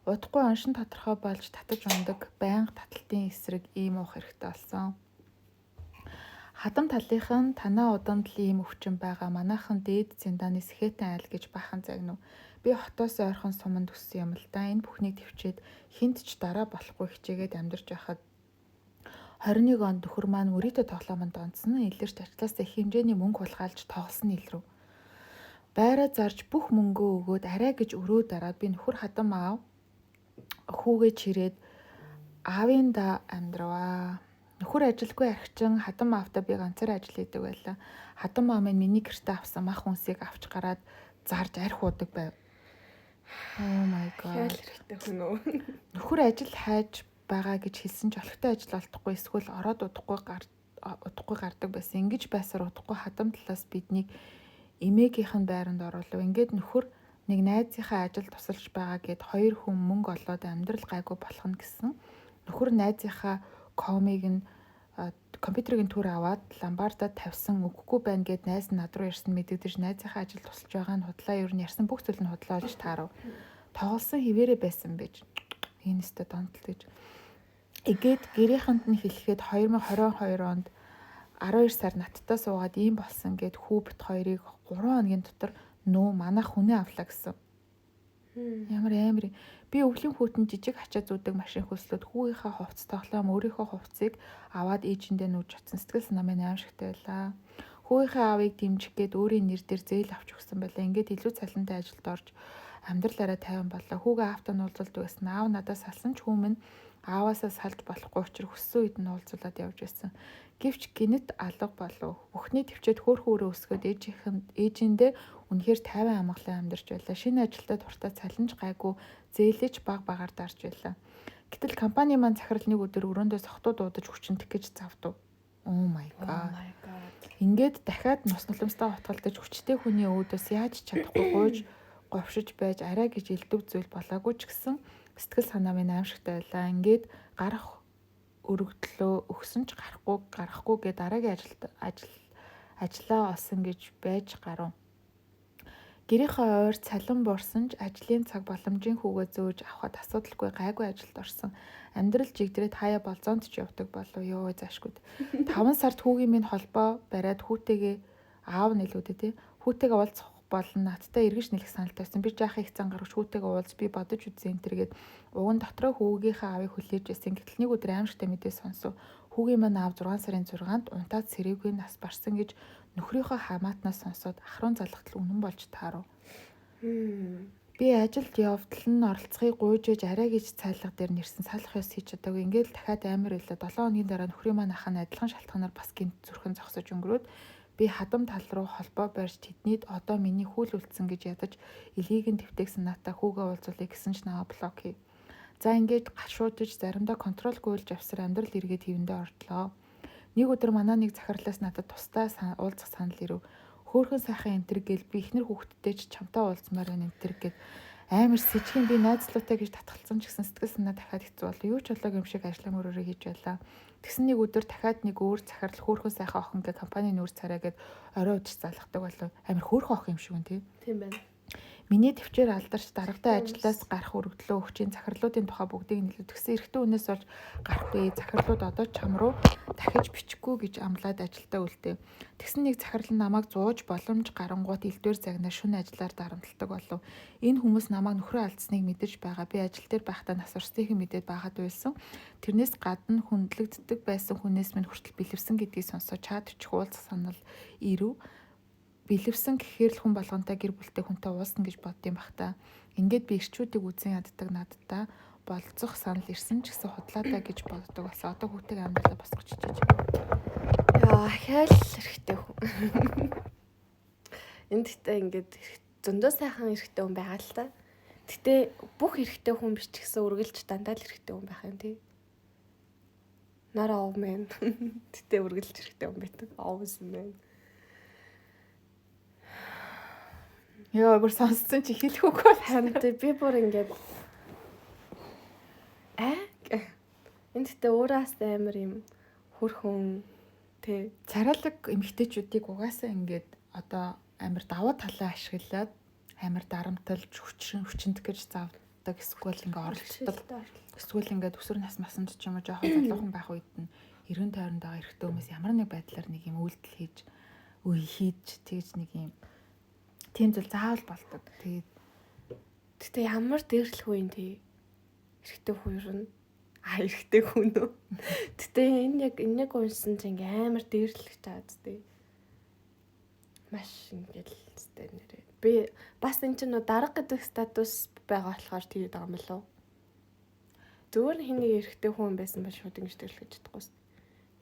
Удахгүй оншин тодорхой болж татаж ундаг байнга таталтын эсрэг ийм уух хэрэгтэй болсон. Хадам талынх нь танаа удамд л ийм өвчин байгаа. Манайхан дээд зиндааны Сэхэтэн айл гэж бахан загнав. Би хотоос ойрхон суманд өссөн юм л да. Энэ бүхнийг төвчээд хинт ч дараа болохгүй хичээгээд амьдарч байхад 21 онд нөхөр маань мөрөөдө тоглоомонд онцсон нь илэрч ажлаасаа их хэмжээний мөнгө хулгайлж тоглосон илрв. Байраа зарж бүх мөнгөө өгөөд арай гэж өрөө дараад би нөхөр хадам аав хүүгээ чирээд аавын да амьдраваа. Нөхөр ажилгүй архичин хадам аавтай би ганцаараа ажил хийдэг байлаа. Хадам аав минь миний гэртээ авсан мах хүнсийг авч гараад зарж арх уудаг байв. Oh my god. Хэрэгтэй хүн үү? Нөхөр ажил хайж байгаа гэж хэлсэн ч олигтой ажил олдохгүй эсвэл ороод удахгүй гардаг байсан. Ингэж байсаар удахгүй хадам талаас биднийг эмээгийнх нь байранд оруулав. Ингээд нөхөр нэг найзынхаа ажил тусалж байгаа гэд 2 хүн мөнгө олоод амьдрал гайгүй болох нь гэсэн. Нөхөр найзынхаа комыг нь компьютерийн төр аваад ламбардад тавьсан өгөхгүй байна гэд найз нь над руу ирсэн мэдэгдэж найзынхаа ажил тусалж байгаа нь худлаа ер нь ярьсан бүх зүйл нь худлаа олж таарав. Тоглосон хിവэрэ байсан байж. Энэ өстө донтол гэж. Эгээд гэрийнхэнт нь хэлэхэд 2022 онд 12 сар надтай суугаад ийм болсон гэд хүү бит хоёрыг 3 хоногийн дотор нөө манайх хүнээ авлаа гэсэн. Ямар амар. Би өвлийн хүүтэн жижиг хачаа зүүдэг машин хөслөд хүүгийнхаа хувцас тоглоом өөрийнхөө хувцсыг аваад ээжиндээ нүүж утсан. Сэтгэл санаа минь аимшигтай байлаа. Хүүгийнхээ аавыг дэмжих гээд өөрийн нэр дээр зээл авч өгсөн байлаа. Ингээд илүү цалинтай ажилд орж амьдралаараа тайван боллоо. Хүүгээ аавтай нуулзалдаг байсан. Аав надаас салсан ч хүү минь ааваасаа салж болохгүй учраас хүссэн үед нь уулзуулаад явж байсан. Гэвч гинэт алга болов. Бүхний төвчөд хөөрхөөрөө өсгөөд ээжиндээ үнэхээр тайван амгалан амьдарч байлаа. Шинэ ажилдаа дуртай цалинж гайгүй зээлэж багаар дарж байлаа. Гэтэл компани маань захирал нэг өдөр өрөөндөө сохтуу дуудаж хүчнтэх гэж завдав. Oh my god. Ингээд дахиад нос нулимстай утгалдаж хүчтэй хүний өөдөөс яаж чадахгүй гуйж говшиж байж арай гэж элдв зүйл болоогүй ч гэсэн сэтгэл санаа минь аимшигтай байлаа. Ингээд гарах өргөдлөө өгсөн ч гарахгүй гэ дараагийн ажлаа олсон гэж байж гарав. Гэрийнхээ ойр цалин буурсан ч ажлын цаг боломжийн хүүгээ зөөж авахд асуудалгүй гайгүй ажилд орсон. Амьдрал жигдрээд хаяа болзоонд ч явдаг болов ёо заашгүй. 5 сард хүүгийн минь холбоо бариад хүүтэйгээ аав нэлүүдээ тий. Хүүтэйгээ уулзах болон надтай эргэж нэлэх санал тавьсан. Би жаахан их зан гаргаж хүүтэйгээ уулз би бодож үзэн тэргээд уган дотроо хүүгийнхээ аавыг хүлээж байсан. Гэтэл нэг өдөр аимшигтай мэдээ сонсов. Хүүгийн маань аав 6 сарын 6-нд унтаад сэрээгүй нас барсан гэж нөхрийнхөө хамаатнаас сонсоод ахрын залгатал үнэн болж таарав. Би ажилд явдал нь оролцохыг гуйж ээж арай гэж цайлга дээр нэрсэн салах ёс хийж чадаагүй. Ингээд дахиад амар байлаа. 7 хоногийн дараа нөхрийн маань ах нь адилхан шалтгаанаар бас гинт зүрхэн зогсож өнгөрөөд би хадам тал руу холбоо барьж тэднийд одоо миний хүл үлдсэн гэж ядаж элгийг нь твтэх санаатай хүүгээ уулзуулъя гэсэн ч наваа блок хий. За ингээд гашуудж заримдаа контролгүй улж авсар амьдрал эргээд хэвэндээ ордлоо. Нэг өдөр манай нэг захирлаас надад тустай уулзах санал ирэв. Хөөхөн сайхан энтер гэл би ихнэр хүүхдтэй ч чамтай уулзмаар байна энтер гэд амар сэжгийн би найзлуутай гэж татгалцсан ч гэсэн сэтгэл санаа дахиад хэцүү болов. Юу ч болоог юм шиг ажлаа мөрөөрөө хийж байлаа. Тэгсэн нэг өдөр дахиад нэг өөр захирал хөөхөн сайхан охин гэ компанийн нүүр царай гэд орой удаж залгадаг болов. Амар хөөхөн охин юм шиг үн тий. Тийм байна. Миний төвчээр алдарч даргатай ажлаас гарах өргөдлөө өгчийн захирлуудын тухай бүгдийг нэлээд тэгсэн эрэгтэй үнээс болж гарахгүй захирлууд одоо чам руу дахиж бичихгүй гэж амлаад ажилдаа үлдээ. Тэгсэн нэг захирал нь намайг зууж боломж гарангуут элдвэр загнаа шүн ажиллаар дарамтлагдаг болов. Энэ хүмүүс намайг нөхрөө алдсныг мэдэж байгаа. Би ажил дээр байхдаа нас орсныг мэдээд байгаад байсан. Тэрнээс гадна хүндлэгддэг байсан хүнээс минь хүртэл бэлэвсэн гэдгийг сонсоод чад очих уулзах санал ирэв. бэлэвсэн гэхээр л хүн болгонтой гэр бүлтэй хүнтэй уулзна гэж боддсон байх та. Ингээд би ирчүүдийг үзэн яддаг надтай болцох санал ирсэн ч гэсэн худлаадаа гэж боддог болсон. Одоо хүүхдийн амьдралаа босгож чиж. Яа, хэл хэрэгтэй хүн. Энд гэхдээ ингээд зөндөө сайхан хэрэгтэй хүн байгаа л та. Гэтэ бүх хэрэгтэй хүн биш ч гэсэн үргэлж дандаа л хэрэгтэй хүн байх юм тий. Not all men. Гэтэ үргэлж хэрэгтэй хүн байдаг. Always men. Яа, бүр сонссон чи хэлэх үг бол харин би бүр ингээд энд гэхдээ өөрөөс амар юм хөрхөн тий царайлаг эмэгтэйчүүдийг угаасаа ингээд одоо амар даваа талаа ашиглаад амар дарамталж хүчинт гэж завдаг эсвэл ингээ оролцдог. Эсвэл ингээд өсвөр наснд ч юм уу жоохон залуухан байх үед нь 90 тойронд байгаа эрэгтэй хүмүүс ямар нэг байдлаар нэг юм үйлдэл хийж тэгж нэг юм тийм зүйл заавал болдог. Тэгтээ ямар дээрлэх үе юм тий эрэгтэй хүн юу эрэгтэй хүн үү. Тэгтээ энэ яг унсан чинь ингээ амар дээрлэх чаад тий. Маш ингээл сте нэрээ. Би бас энэ чинь дарга гэдэг статус байгаа болохоор тэгээд байгаа юм болов. Зүгээр хэнийг эрэгтэй хүн байсан бол шууд ингэж төрлөж чадахгүй.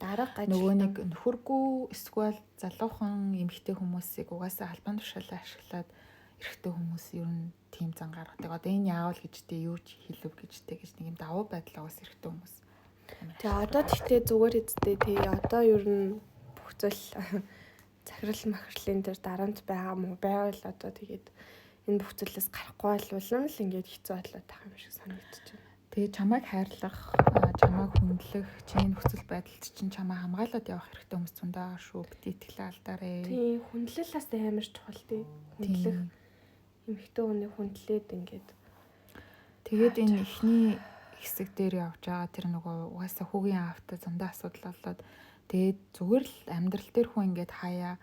Дарга ажил нөгөө нэг нөхөргүй эсвэл залуухан эмэгтэй хүмүүсийг угаасаа албан тушаалаа ашиглаад эрэгтэй хүмүүс ер нь тийм зан гаргадаг. Одоо энэ яавал гэжтэй юу ч хэлв гэжтэй гэж нэг юм давуу байдал угаас эрэгтэй хүмүүс. Тэгээ одоо тэгтээ зүгээр эзтэй тий одоо ер нь бүх зүйл захирал махрлын дээр дарамт байгаа мó байвал одоо тэгээд энэ бүх зүйлээс гарахгүй болвол л ингээд хэцүү болоод тах юм шиг санагдаж байна. Тэгээ чамайг хайрлах, чамайг хүндлэх, чиний нөхцөл байдалд чинь чамайг хамгаалаад явах хэрэгтэй хүмүүс зөндөө шүү. Бити итгэлээ алдаарэ. Тийм хүндлэлээс амар чухал тий. Хүндлэх эмэгтэй хүний хүндлээд ингээд тэгээд энэ ихний хэсэг дээр явж байгаа тэр нөгөө угаасаа хүүгийн аавтай зөндөө асуудал болоод тэгээд зүгээр л амьдрал дээр хүн ингээд хаяа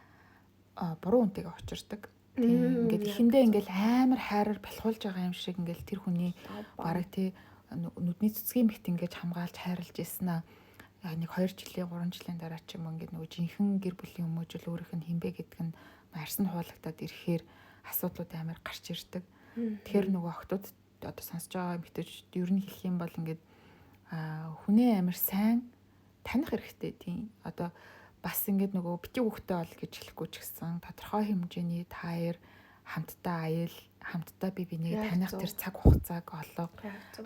буруу үнтэйгээ учирдаг. Тийм ингээд ихэндээ ингээд амар хайраар бэлхуулж байгаа юм шиг ингээд тэр хүний бараг тий нүдний цэцгийн бит ингээд хамгаалж хайрлаж ирсэн аа. Нэг 2 жилийн 3 жилийн дараа ч юм ингээд нөгөө жинхэнэ гэр бүлийн хүмүүжил өөрийнх нь хинбэ гэдг нь арьсан хуулагдаад ирэхээр асуудлууд амар гарч ирдэг. Тэгэхээр нөгөө охтууд одоо сонсож байгаа эмэгтэйчүүд ер нь хэлэх юм бол ингээд хүнээ амар сайн таних хэрэгтэй тийм. Одоо бас ингээд нөгөө бити хүүхдэд бол гэж хэлэхгүй ч гэсэн тодорхой хэмжээний таяр хамтдаа аял хамтдаа бие бинийг таних тэр цаг хугацааг олго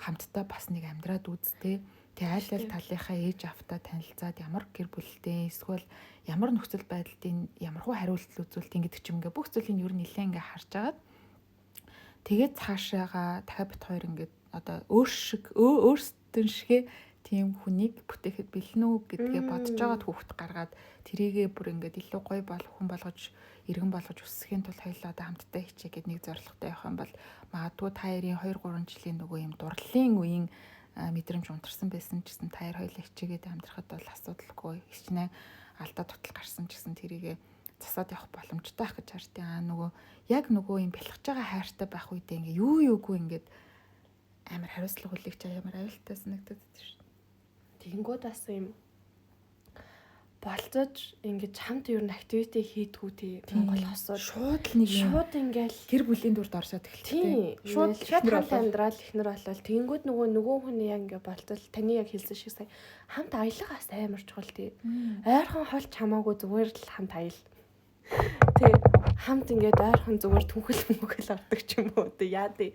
хамтдаа бас нэг амьдраад үзтээ. Тэгээ айл талынхаа ээж автаа танилцаад ямар гэр бүлтэй эсвэл ямар нөхцөл байдалд ямархуу хариулт үзүүлдэг гэдэг ч юм ингээ бүх зүйлийг ер нь нэлээд ингээ харж агаад тэгээд цаашаага дахиад бит хоёр ингээд одоо өөрсдөн шигэ тийм хүнийг бүтээхэд бэлэн үү гэдгээ бодож байгаад хүүхд гаргаад тэрийгээ бүр ингээд илүү гоё хүн болгож иргэн болгож өсөхийн тулд хоёулаа одоо хамтдаа хичээ гэд нэг зорилготой явах юм бол магадгүй та хоёрын 2 3 жилийн нөгөө юм дурлалын үеийн мэдрэмж унтарсан байсан ч гэсэн та хоёр хоёулаа хичээгээд амьдрахад бол асуудалгүй хичнээн алдаа тутал гарсан ч гэсэн тэрийгээ засаад явах боломжтой байх гэж хардیں۔ Нөгөө яг нөгөө юм бэлхэж байгаа хайртай байх үедээ ингээ юу юугүй ингээд амар хариуцлага хүлээх чаа ямар аюултай санагдаад байна шүү. Тэгэнгүүт бас юм болцож ингэж хамт ер нь активити хийдгүү тийм болохосоо шууд нэг шууд ингээл гэр бүлийн дүрд орсоод эхэлчихтэй. Шууд хамт амьдрал ихнэр болол тэгэнгүүт нөгөө хүний яг ингээ болцол таны яг хэлсэн шиг сая хамт аялахаас амар чухал тий. Ойрхон холч хамаагүй зүгээр л хамт аял. Тэг хамт ингээд ойрхон зүгээр түнхэл авдаг ч юм уу тий яа тий.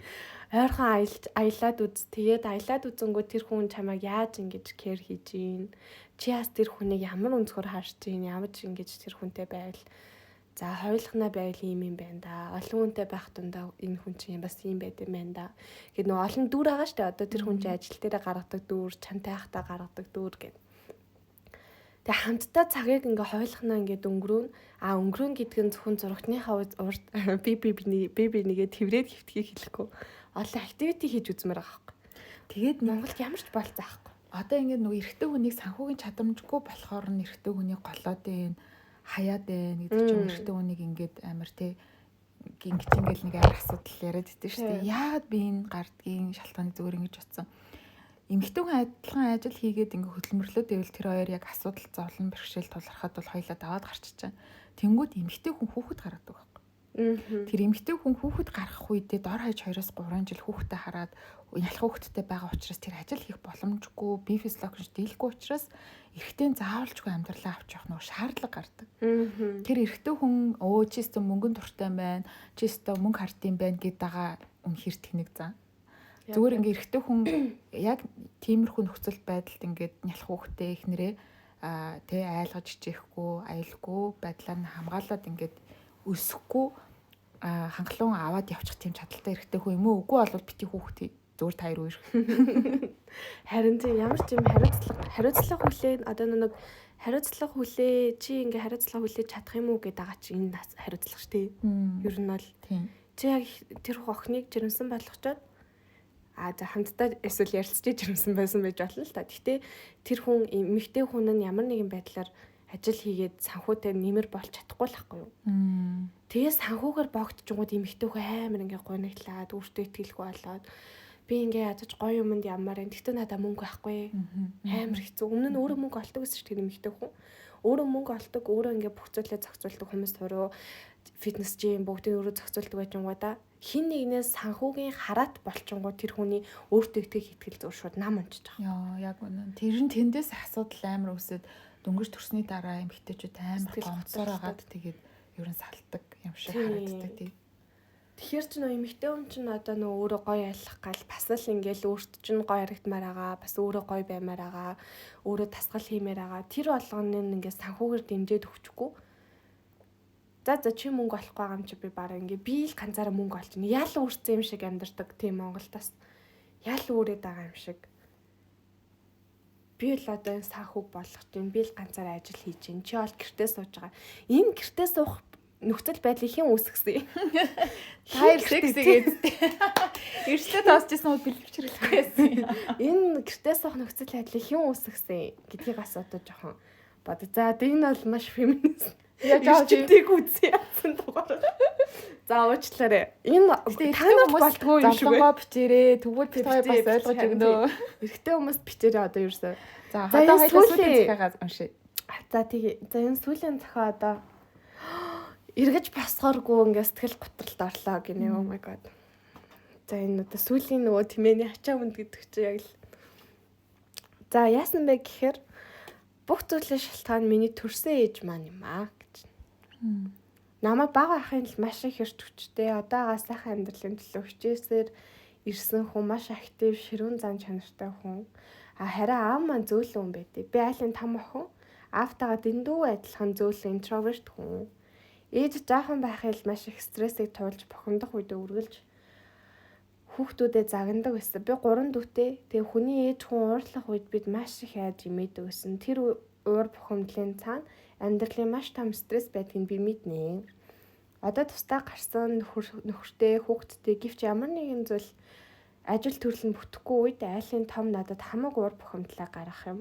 Ойрхон аялаад үз. Тэгээд аялаад үзэнгүү тэр хүн чамайг яаж ингэж кэр хийж ийн. Чи яас тэр хүнийг ямар өнцгөр харж ийн, ямар ч ингэж тэр хүнтэй байвал за хойлохнаа байвал ийм байна да. Олон хүнтэй байх тундаа энэ хүн чинь бас ийм байд юм байна да. Гэт нөгөө олон дүр байгаа штэ. Одоо тэр хүн чинь ажил дээр гаргадаг дүр, чантай хахтаа гаргадаг дүр гэд. Тэг хамтдаа цагийг ингээ хойлохнаа ингээд өнгөрөөн. Өнгөрөөн гэдэг нь зөвхөн зурагтныхаа урд би нэгээ тэврээд хөвтгийг хэлэхгүй. Олон активити хийж үзмээр байгаа хэрэг. Тэгээд Монголд ямар ч болцаахгүй. Одоо ингээд нөгөө эрэгтэй хүнийг санхүүгийн чадамжгүй болохоор нь эрэгтэй хүнийг голоод байна, хаяад байна гэдэг чинь эрэгтэй хүнийг ингээд амар те ингэж ингээл нэг амар асуудал яриад идэв шүү дээ. Яагаад би энэ гардгийн шалтгааны зүгээр ингэж утсан. эмэгтэй хүн адилхан ажил хийгээд ингээ хөдөлмөрлөд байвал тэр хоёр яг асуудал зовлон бэрхшээл тулгархад бол хоёулаа даваад гарч чана. Тэнгүүд эмэгтэй хүн хүүхэд гаргадаг байхгүй. Тэр эмэгтэй хүн хүүхэд гаргах үедээ дор хаяж 2-3 жил хүүхдэд хараад ялах хүүхэдтэй байгаа учраас тэр ажил хийх боломжгүй, бие физиологич дийлэхгүй учраас эрэгтэй заавалжгүй амьдралаа авч явах нэг шаардлага гардаг. Тэр эрэгтэй хүн чи өстө мөнгөнд дуртай байна, чи өстө мөнгө хардсан байна гэдээгаа үнэхээр тэнэг зан. Зүгээр ингээ эрэгтэй хүн яг тиймэрхүү нөхцөл байдалд ингээд нялх хүүхдэд ихнэрээ тэ айлгаж хичээхгүй, аюулгүй байдлаар нь хамгаалаад ингээд өсөхгүй хангалуун аваад явчих тийм чадaltaй эрэгтэй хүн юм уу? Үгүй бол бити хүүхдээ зүгээр таяр үер. Харин тийм ямар ч юм хариуцлага хүлээн одоо нэг хариуцлага хүлээ чи ингээ хариуцлага хүлээж чадах юм уу гэдэг байгаа чи энэ хариуцлага шүү дээ. Ер нь бол чи яг тэр охиныг жирэмсэн болгочоод за хамтдаа эсвэл ярилцж жирэмсэн байсан байж болно л та. Гэхдээ тэр хүн эмэгтэй хүн нь ямар нэгэн байдлаар ажил хийгээд санхүүтэй нэмэр болж чадахгүй л байхгүй юу. Тэгээ санхүүгээр богдчихгод эмэгтэй хүн амар ингээ гуйнаглаад өөртөө итгэлгүй болоод би ингээ ядаж гоё юмд ямар юм. Тэгтээ надаа мөнгө байхгүй. Амар хэцүү. Өмнө нь өөрөө мөнгө олдог гэсэн чинь эмэгтэй хүн. Өөрөө мөнгө олдог, өөрөө ингээ бүх зүйлээ зохицуулдаг хүмүүс төрөө фитнес жим бүгдийг өөрөө зохицуулдаг байжгаа хин нэгнээс санхүүгийн хараат болчингууд тэр хүний өөртөө итгэл зур шууд нам унчиж байгаа. Яг үнэн. Тэр нь тэндээс асуудал амар өсөд дөнгөж төрсний дараа эмэгтэйчүүд амар гомцоор агаад тэгээд ер нь салтдаг юм шиг харагддаг тийм. Тэгэхээр ч нөө эмэгтэй хүн чинь одоо нөө өөрөө гоё ялах гал бас л ингээл өөрт чинь гоё харагдмаар байгаа, бас өөрөө гоё баймаар байгаа, өөрөө тасгал хиймээр байгаа. Тэр болгоны ингээд санхүүгээр дэмжиж өгчихгүй. За чи мөнгө олохгүй байгаа юм чи би бараа ингээ би л ганцаараа мөнгө олж ийн. Ял өөрцөө юм шиг амьдардаг тийм Монголдас. Ял өөрөөд байгаа юм шиг. Би л одоо энэ санхүүг болгож ийн. Би л ганцаараа ажил хийж ийн. Чи бол гэртээ сууж байгаа. Энэ гэртээ суух нөхцөл байдлыг хэн үүсгэсэн? Тайр секси гэдэг. Ирслээ тоосчихсан бол бэлэвчрэхгүй байсан. Энэ гэртээ суух нөхцөл байдлыг хэн үүсгэсэн гэдгийг асуудаг жоохон бод. За энэ бол маш феминист. Яг жинтиг үзье яасан дугаар. За уучлаарай. Энэ танад болтгоо юм шиг байна. Бичээрээ тэгвэл бид хоёр бас ойлгож өгнө. Эрэгтэй хүмүүс бичээрээ одоо ерөөсөө. За одоо хоёулаа сүүлийн захиагаа уншия. За тэгээ. За энэ сүүлийн захиа одоо эргэж босгооргүй ингээ сэтгэл готролд орлоо гинэ. Oh my god. За энэ одоо сүүлийн нөгөө тэмээний ачаа үнд гэдэг чинь яг л. За яасан бэ гэхээр бүх зүйлийн шалтгаан миний төрсөн ээж маань юм аа гэж. Намайг бага байхын л маш их эрт хүчтэй одоогоо сайхан амьдралын төлөө хичээсээр ирсэн хүн, маш актив, ширүүн зан чанартай хүн. Харин аав маань зөөлөн хүн байдэ. Би айлын том охин, аавтайгаа дэндүү адилхан зөөлөн интроверт хүн. Ээж жаахан байхын л маш их стрессийг туулж бохомдох үедээ үргэлж хүүхдүүдэд загнадаг байсан. Би 3 дүүтэй. Тэгээ хүний ээж хүн уурлах үед бид маш их яаж имээдэг байсан. Тэр уур бухимдлын цаана амьдралын маш том стресс байдгийг би мэднэ. Одоо тусдаа гарсан нөхөртэй, хүүхдтэй гэвч ямар нэгэн зүйл ажил төрөл нь бүтэхгүй үед айлын том надад хамаг уур бухимдлаа гаргах юм.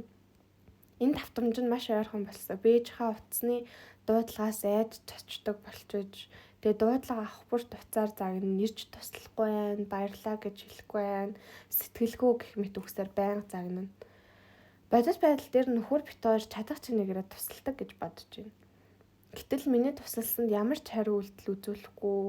Энэ давтамж нь маш ойрхон болсон. Би ээжийнхаа утасны дуудлагаас айж цочдог болчихж тэгээ дуудлага авах бүр туцаар загна, нэрч туслахгүй байх, баярлаа гэж хэлэхгүй байх, сэтгэлгүй гэх мэт үгсээр байнга загна. Бодит байдал дээр нөхөр битooш чадах чинээгээр тусалдаг гэж бодож байна. Гэтэл миний тусалсанд ямар ч хариу үйлдэл үзүүлэхгүй,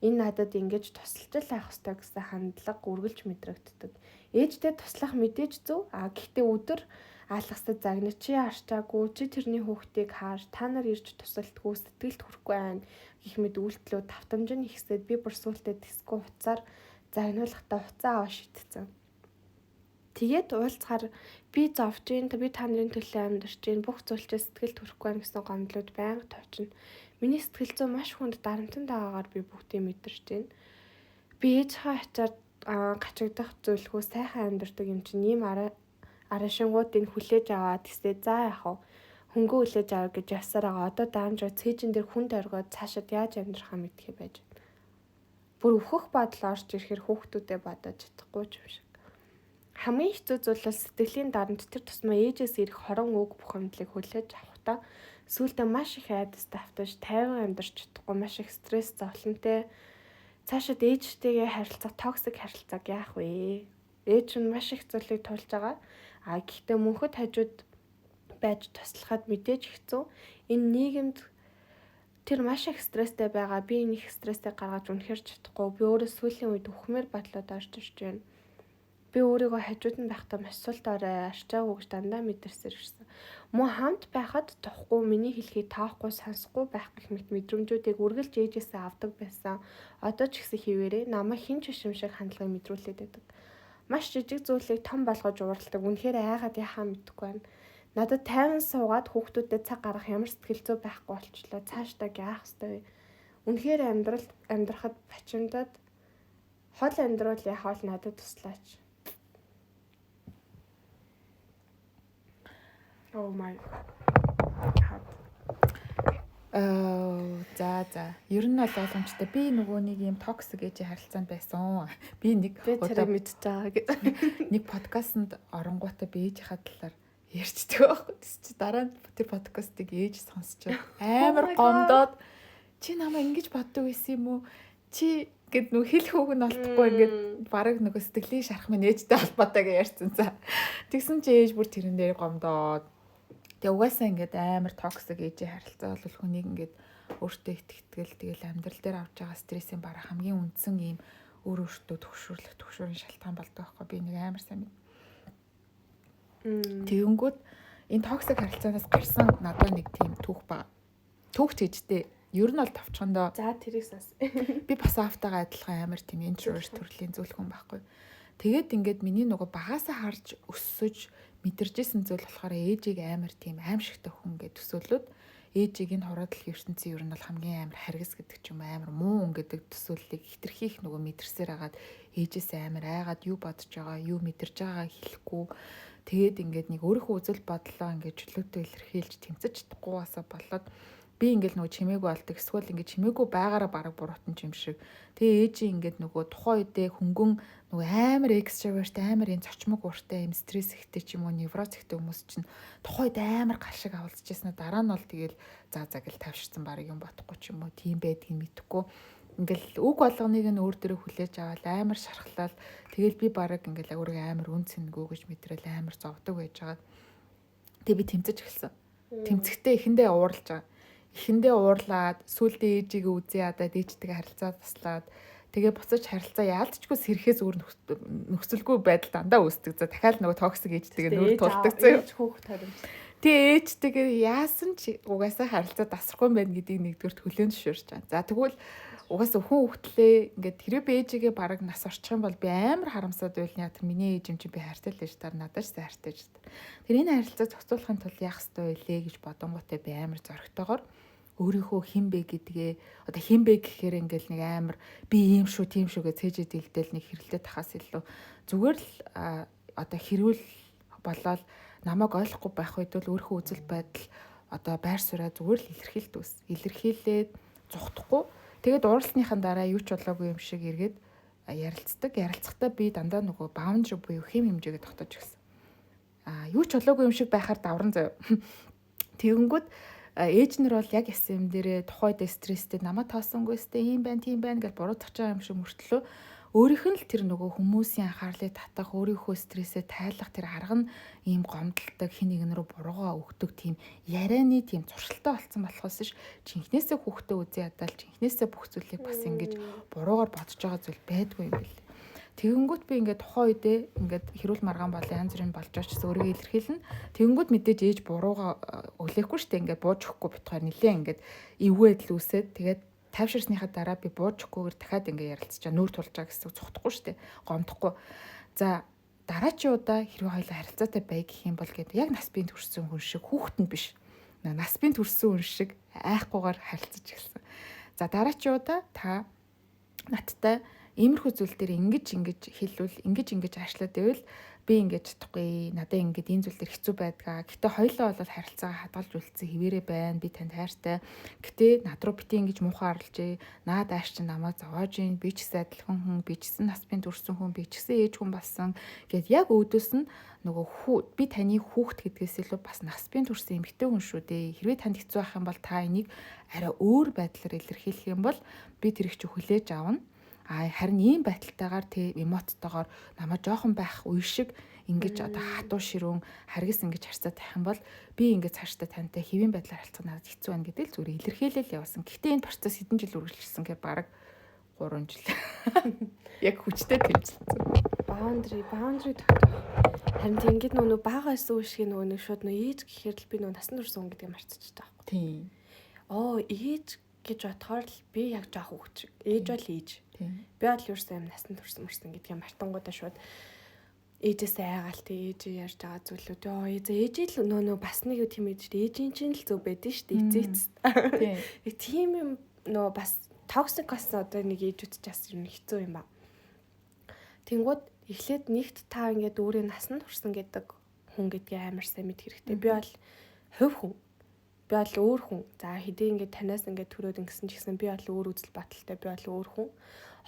энэ надад ингэж тусалж л авах ёстой гэсэн хандлага үргэлж мэдрэгддэг. Ээжтэй туслах мэдээж зөв, гэхдээ өдөр алгасад загна чи харчаагүй, чи тэрний хүүхдийг хааж, та нар ирж тусалдаггүй, сэтгэлд хүрэхгүй байна гэх мэт үйлдэлүүд давтамж нь ихсээд би бүр сүултээ тэсгүй хуцаар загнуулахдаа хуцаа аваа шийдсэн. Тэгээд уулзахаар би зовж гин, би та нарын төлөө амьдарч гин, бүх зүйлчээ сэтгэлд хүрэхгүй байна гэсэн гомдлууд байнга товчно. Миний сэтгэл зүй маш хүнд дарамттай байгаагаар би бүгдийг мэдэрч байна. Би ээжийнхээ ачаар гачигдах зүйлгүй сайхан амьдардаг юм чинь ийм арашингуудыг хүлээж аваад тэсээ за яах вэ? Хөнгөө хүлээж аваа гэж явсаар байгаа. Одоо даамжаа цээжин дээр хүнд оргоод цаашаад яаж амьдрахаа мэдхий байж байна. Бүр өөхөх бодол орж ирэхээр хүүхдүүдэд бодож чадахгүй юм шиг. Хамгийн хэцүү зүйл бол сэтгэлийн дарамт тэр тусмаа ээжээс ирэх хорон үг бухимдлыг хүлээж авахдаа сүүлдээ маш их айдас давтаж, тайван амьдарч чадахгүй, маш их стресс зовлонтой. Цаашаад ээжтэйгээ харилцах токсик харилцааг яах вэ? ээж нь маш их зүйлийг тулж байгаа. Гэхдээ мөнхөд хажууд байж туслахад мэдээж хэцүү. Энэ нийгэмд тэр маш их стресстэй байгаа. Би энэ их стресстэй гаргаж үнэхээр чадахгүй. Би өөрөө сүүлийн үед үхмээр бодлоод орж ирж байна. Би өөрийгөө хажууд нь байхдаа маш сул дорой арчаагүй гэж дандаа мэдэрсээр ирсэн. Мөн хамт байхад тухгүй миний хэлхийг таахгүй сонсохгүй байх гэх мэт мэдрэмжүүдийг үргэлж ээжээсээ авдаг байсан. Одоо ч гэсэн хിവэрээ намайг хэн ч биш юм шиг хандлагыг мэдрүүлээд байдаг. Маш жижиг зүйлийг том болгож уурладаг. Үнэхээр айгаад яхаа мэдэхгүй байна. Надад тайван суугаад хүүхдүүдэд цаг гаргах ямар сэтгэл зүй байхгүй болчлоо. Цаашдаа яах ёстой вэ? Үнэхээр амьдрахад бачимдаад хол амьдрал яхавал надад туслаач. Oh my god. За. Ер нь бол боломжтой. Би нөгөө нэг юм токсик ээж харилцаанд байсан. Би тэрийг мэдчихэж байгаа гэж. Нэг подкастэнд оронгуудаа би ээжийнхаа талаар ярьчдаг байхгүй. Тэс чи дараа нь тэр подкастыг ээж сонсчод амар гомдоод чи намайг ингэж боддог байсан юм уу? Чи гэд нөх хэл хүүг нь олдохгүй ингээд бараг нөгөө сэтгэлийн шарах минь ээжтэй холбоотой гэж ярьсан за. Тэгсэн чи ээж бүр тэрэн дээр гомдоод тэгээ угаасаа ингээд амар токсик ээжийн харилцаа бол хүнийг ингээд өөртөө итгэл тэгэл амьдрал дээр авч байгаа стрессийн барах хамгийн үндсэн ийм өөртөө төгшүүрийн шалтгаан болдог байхгүй. Би нэг амар сайн мэд. Тэгэнгүүт энэ токсик харилцаанаас гарсан надад нэг тийм түүх ба. Түүхч ээжтэй ер нь бол товчхондоо за тэрийг сонс. Би бас автагаа адилхан амар тийм интроверт төрлийн зүйл хүн байхгүй. Тэгээд ингээд миний нөгөө багаасаа харж өссөж мэдэржсэн зүйл болохоор ээжийг амар тийм аимшигтай хүн гэж төсөөлөд ээжийг энэ хороо дэлхийн ертөнцийн ер нь бол хамгийн амар харгас гэдэг ч юм амар муу хүн гэдэг төсөөллийг хитрхийх нөгөө мэдэрсээр хагаад ээжээсээ амар айгаад юу бодож байгаа юу мэдэрж байгаа хэлэхгүй тэгээд ингээд нэг өөрийнхөө үзэл бодлоо ингээд чөлөөтэй илэрхийлж тэмцэж чадахгүй басаа болоод би ингээд нөгөө чимээгүй болдог эсвэл ингээд чимээгүй байгаараа бараг буруутан юм шиг. Тэгээ ээжийн ингээд нөгөө тухайн үедээ хөнгөн нөгөө амар экстраверт амар энэ цочмог ууртай юм стресс ихтэй ч юм уу невроз ихтэй хүмүүс чинь тухайн үед амар гал шиг авалцчихсан. Дараа нь бол тэгэл заа гэл тавьширсан барыг юм бодохгүй ч юм уу тийм байдгийг мэдэхгүй. Ингээл үг болгоныг нь өөр дөрөө хүлээж аваад амар шархлал тэгэл би бараг ингээл өөрийгөө амар үн цэнгүү гэж мэдрэл амар зовдөг байж байгаа. Тэгээ би тэмцэж эхэлсэн. Тэмцэхдээ эхэндээ уурлж байгаа. Эхэндээ уурлаад сүулдэ ээжигээ үзээ адаад ээжтэйгээ харилцаа таслаад тэгээ буцаж харилцаа яалтчгүй сэрхээс өөр нөхцөлгүй байдал дандаа үүсдэг. За дахиад нөгөө токсик ээжтэйгээ нүүр тулдаг заяа. Тэгээ ээжтэйгээ яасан ч угаасаа харилцаа тасрахгүй юм байна гэдгийг нэгдүгээр төлөөн зөвшөөрч байгаа. За тэгвэл угаасаа хүн хөвгтлээ ингээд хэрэг би ээжигээ бараг нас орчих юм бол би амар харамсаад байлна. Тэр миний ээж юм чи би хайртай л ээж таар надад ч хайртай ээж таар. Тэр энэ харилцаа зохицуулахын тулд яах ёстой вэ гэж бодонготой би амар зоригтойгоор өөрийнхөө хин бэ гэдгээ одоо хин бэ гэхээр ингээл нэг амар би ийм шүү тийм шүү гэж цээжэд илдээл нэг хэрэлдээ тахаас илүү зүгээр л одоо хэрүүл болоод намайг ойлгохгүй байх үед бол өөрийнхөө үзэл байдал одоо байр сууриа зүгээр л илэрхийлээд зүхтахгүй тэгээд уурлсныхаа дараа юу ч болоогүй юм шиг эргээд ярилцдаг. Ярилцахдаа би дандаа нөгөө баундри буюу хэм хэмжээгээ тогтоож гисэн. Юу ч болоогүй юм шиг байхаар давран заяа. Тэгэнгүүт ээж нар бол яг ясан юм дээрээ тухайд стресстэй намайг таасангүй сте ийм байна тийм байна гэж буруутгах байгаа юм шиг мөртлөө өөрийнх нь л тэр нөгөө хүмүүсийн анхаарлыг татах өөрийнхөө стрессээ тайлах тэр арга нь ийм гомдолтой хин нэгэн рүү буруугаа өгдөг тийм ярианы тийм зуршилтай болсон болохоос ш жинхнээсээ хүүхдээ үзээ ядаад жинхнээсээ бүх зүйлийг бас ингэж буруугаар бодож байгаа зүйл байдгүй юм бэл. Тэгэнгүүт би ингээд тухайн үедээ ингээд хэрүүл маргаан бол янз бүрийн болж байгаа ч гэсэн өөрийгөө илэрхийлнэ. Тэгэнгүүт мэдээж ээж буруугаа өглөөхгүй штэ ингээд бууж өгөхгүй битгаар нилээ ингээд эвгүй адил үсээд тэгээд тайвширсныхаа дараа би бууж өгөхгүйгээр дахиад ингээд ярилцчаа нүүр тулж байгаа гэсэн цухтахгүй штэ гомдохгүй. За дараачийн удаа хэрвээ хоёулаа харилцаатай бай гэх юм бол гээд яг нас бие төрсөн хүн шиг хүүхэд нь биш. Нас бие төрсөн хүн шиг айхгүйгээр харилцаж эхэлсэн. За дараачийн удаа та надтай иймэрхүү зүйл дээр ингэж хэлвэл ингэж аашлаад байвал би ингэж чадахгүй надад ингэж энэ зүйл дээр хэцүү байдгаа. Гэтэ хоёулаа бол харилцаагаа хадгалж үлдсэн хിവэрэ байна. Би танд хайртай. Гэтэ над руу бити ингэж муухай орлжээ. Наад ааш чи намайг зовоож ийн. Би ч гэсэн адилхан хүн, би ч гэсэн нас бие төрсэн хүн, би ч гэсэн ээж хүн болсон. Гэт яг өөдөөс нь нөгөө би таны хүүхэд гэдгээс илүү бас нас бие төрсэн эмэгтэй хүн шүү дээ. Хэрвээ танд хэцүү байх юм бол та энийг арай өөр байдлаар илэрхийлэх юм бол би тэрийг чи хүлээж авна. Харин ийм байдалтайгаар тий эмоттойгоор намайг жоохон байх үе шиг ингэж одоо хатуу ширүүн харгас ингэж харьцаа тавих юм бол би ингэж цаашдаа тантай хэвийн байдлаар харилцах надад хэцүү байна гэдэг л зүгээр илэрхийлэл явуулсан. Гэхдээ энэ процесс хэдэн жил үргэлжилсэн гэхээр бараг 3 жил. Яг хүчтэй тэмцэлсэн. Boundary тогтоох. Харин ингэж нөгөө бага байсан үе шиг нөгөө шууд нөгөө ээж гэхээр л би нөгөө насан турш хүн гэдгийг марцчихдаг байхгүй. Тийм. Ээж гэж бодохоор л би яг жоох хөвч. Ээж бол ээж. Би бол юурсан юм насан турсан мөрсөн гэдгийг мартангуудаа шууд ээжээсээ айгаал тий ээж ярьж байгаа зүйлүүд ээж л нөө бас нэг тийм ээж ээжийн чинь л зөв байдэн шүү дээ эцээц. Тийм юм нөө бас токсик болсон одоо нэг ээжүүд ч бас юм хэцүү юм ба. Тэнгүүд эхлээд нэгт та ингээд өөрийн насан турсан гэдэг хүн гэдгийг амар сайн мэд хэрэгтэй. Би бол хувь хүн. Би бол өөр хүн. За хэдий ингээд танаас ингээд төрөөд ингэсэн ч гэсэн би бол өөр үзэл бодолтой. Би бол өөр хүн.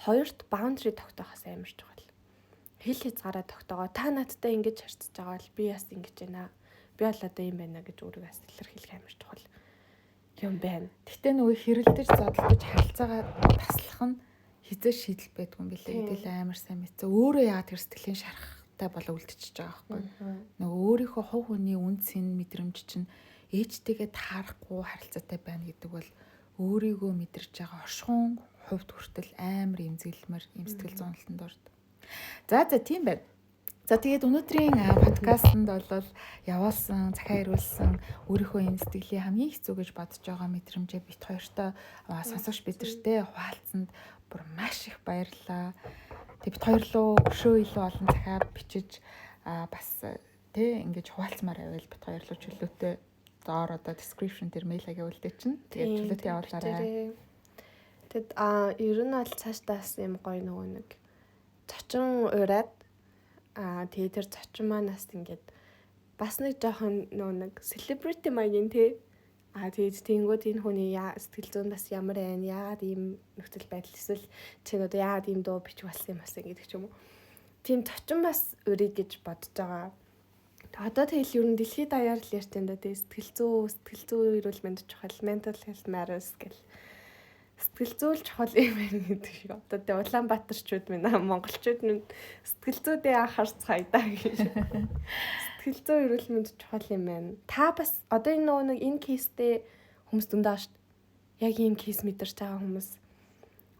Хоёрт boundary тогтоохоос амар чухал. Хэл хязгаараа тогтоогоо. Та надтай ингэж харьцаж байгаа бол би бас ингэж байна. Би бол одоо юм байна гэж өөрийгөө бас илэрхийлэх амар чухал юм байна. Гэтэ нөгөө хэрэлдэж зодолдож харилцаагаа таслах нь хизээ шийдэл байдгүй юм билээ гэдэл амар сайн мэдсэн. Өөрөө яагаад тэр сэтгэлийн шарахтай болоо үлдчихэж байгаа байхгүй. Нөгөө өөрийнхөө хувь хүний үнцэн мэдрэмж чинь ээжтэйгээ таарахгүй харилцаатай байна гэдэг бол өөрийгөө мэдэрч байгаа оршихуун хувьд хүртэл амар эмзэглэмэр юм сэтгэл зовлонтод орд. За тийм байна. За тэгээд өнөөдрийн подкастт бол явуулсан, захиа ирүүлсэн өөрийнхөө энэ сэтгэлийн хамгийн хэцүү гэж бодож байгаа мэдрэмжээ бит хоёртой сонсогч бидэртэй хуваалцсанд бүр маш их баярлалаа. Тэг бит хоёрлоо өшөө илүү олон захиа бичиж бас тий ингэж хуваалцмаар байвал бит хоёрлоо чөлөөтэй доор одоо description дээр мэйл хагаа үлдээ чинь. Тэгээд чөлөөтэй явуулаарай. Тэгэд ер нь бол цаашдаас юм гоё нөгөө нэг зочин ураад тэгээд тэр зочин манаас ингээд бас нэг жоохон нөгөө нэг celebrity маягийн тий тэгээд тэнгууд энэ хүний сэтгэл зүйн бас ямар байна яагаад ийм нөхцөл байдал эсвэл чи одоо яагаад ийм дуу бичих болсон юм басан гэдэг ч юм уу тийм зочин бас өрий гэж бодож байгаа. Одоо тэгэл ер нь дэлхийд даяар л ярьж байна да тий сэтгэл зүй эрүүл мэнд чухал mental health matters гэл сэтгэл зүй чухал юм байна гэдэг шиг. Одоо тэ Улаанбаатарчууд минь монголчууд минь сэтгэл зүйдээ анхаарцгаая да гэж. Сэтгэл зүй эрүүл мэнд чухал юм байна. Та бас одоо энэ нөгөө нэг энэ кейстэй хүмүүс дүндээ шүү дээ. Яг ийм кейс мэдэрч байгаа хүмүүс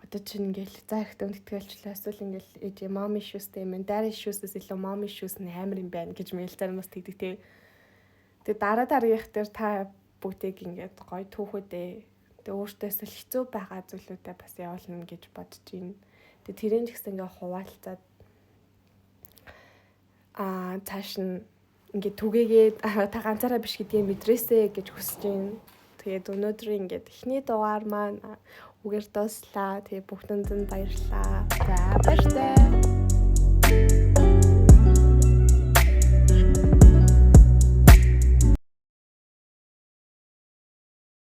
одоо чинь ингээл за ихтэй үнэтгэлчлээ эсвэл ингээл ээж mom issues-тэй юм. Dad issues-ээс илүү mom issues нь амар юм байна гэж мэйл заримас тэгдэг те. Тэгээ дараагийнх дээр та бүгдийг ингээд гоё түүхүүдээ тэгээ өөртөөс л хэцүү байгаа зүйлүүдээ бас явуулна гэж бодож байна. Тэгээ тэрэн ч гэсэн ингээ хуваалцаад цааш нь ингээ түгээгээд та ганцаараа биш гэдгийг мэдрээсэ гэж хүсэж байна. Тэгээд өнөөдрийн ингээд эхний дугаар маань үгээр дууслаа. Тэгээ бүгдэнд нь баярлалаа. За баярлалаа.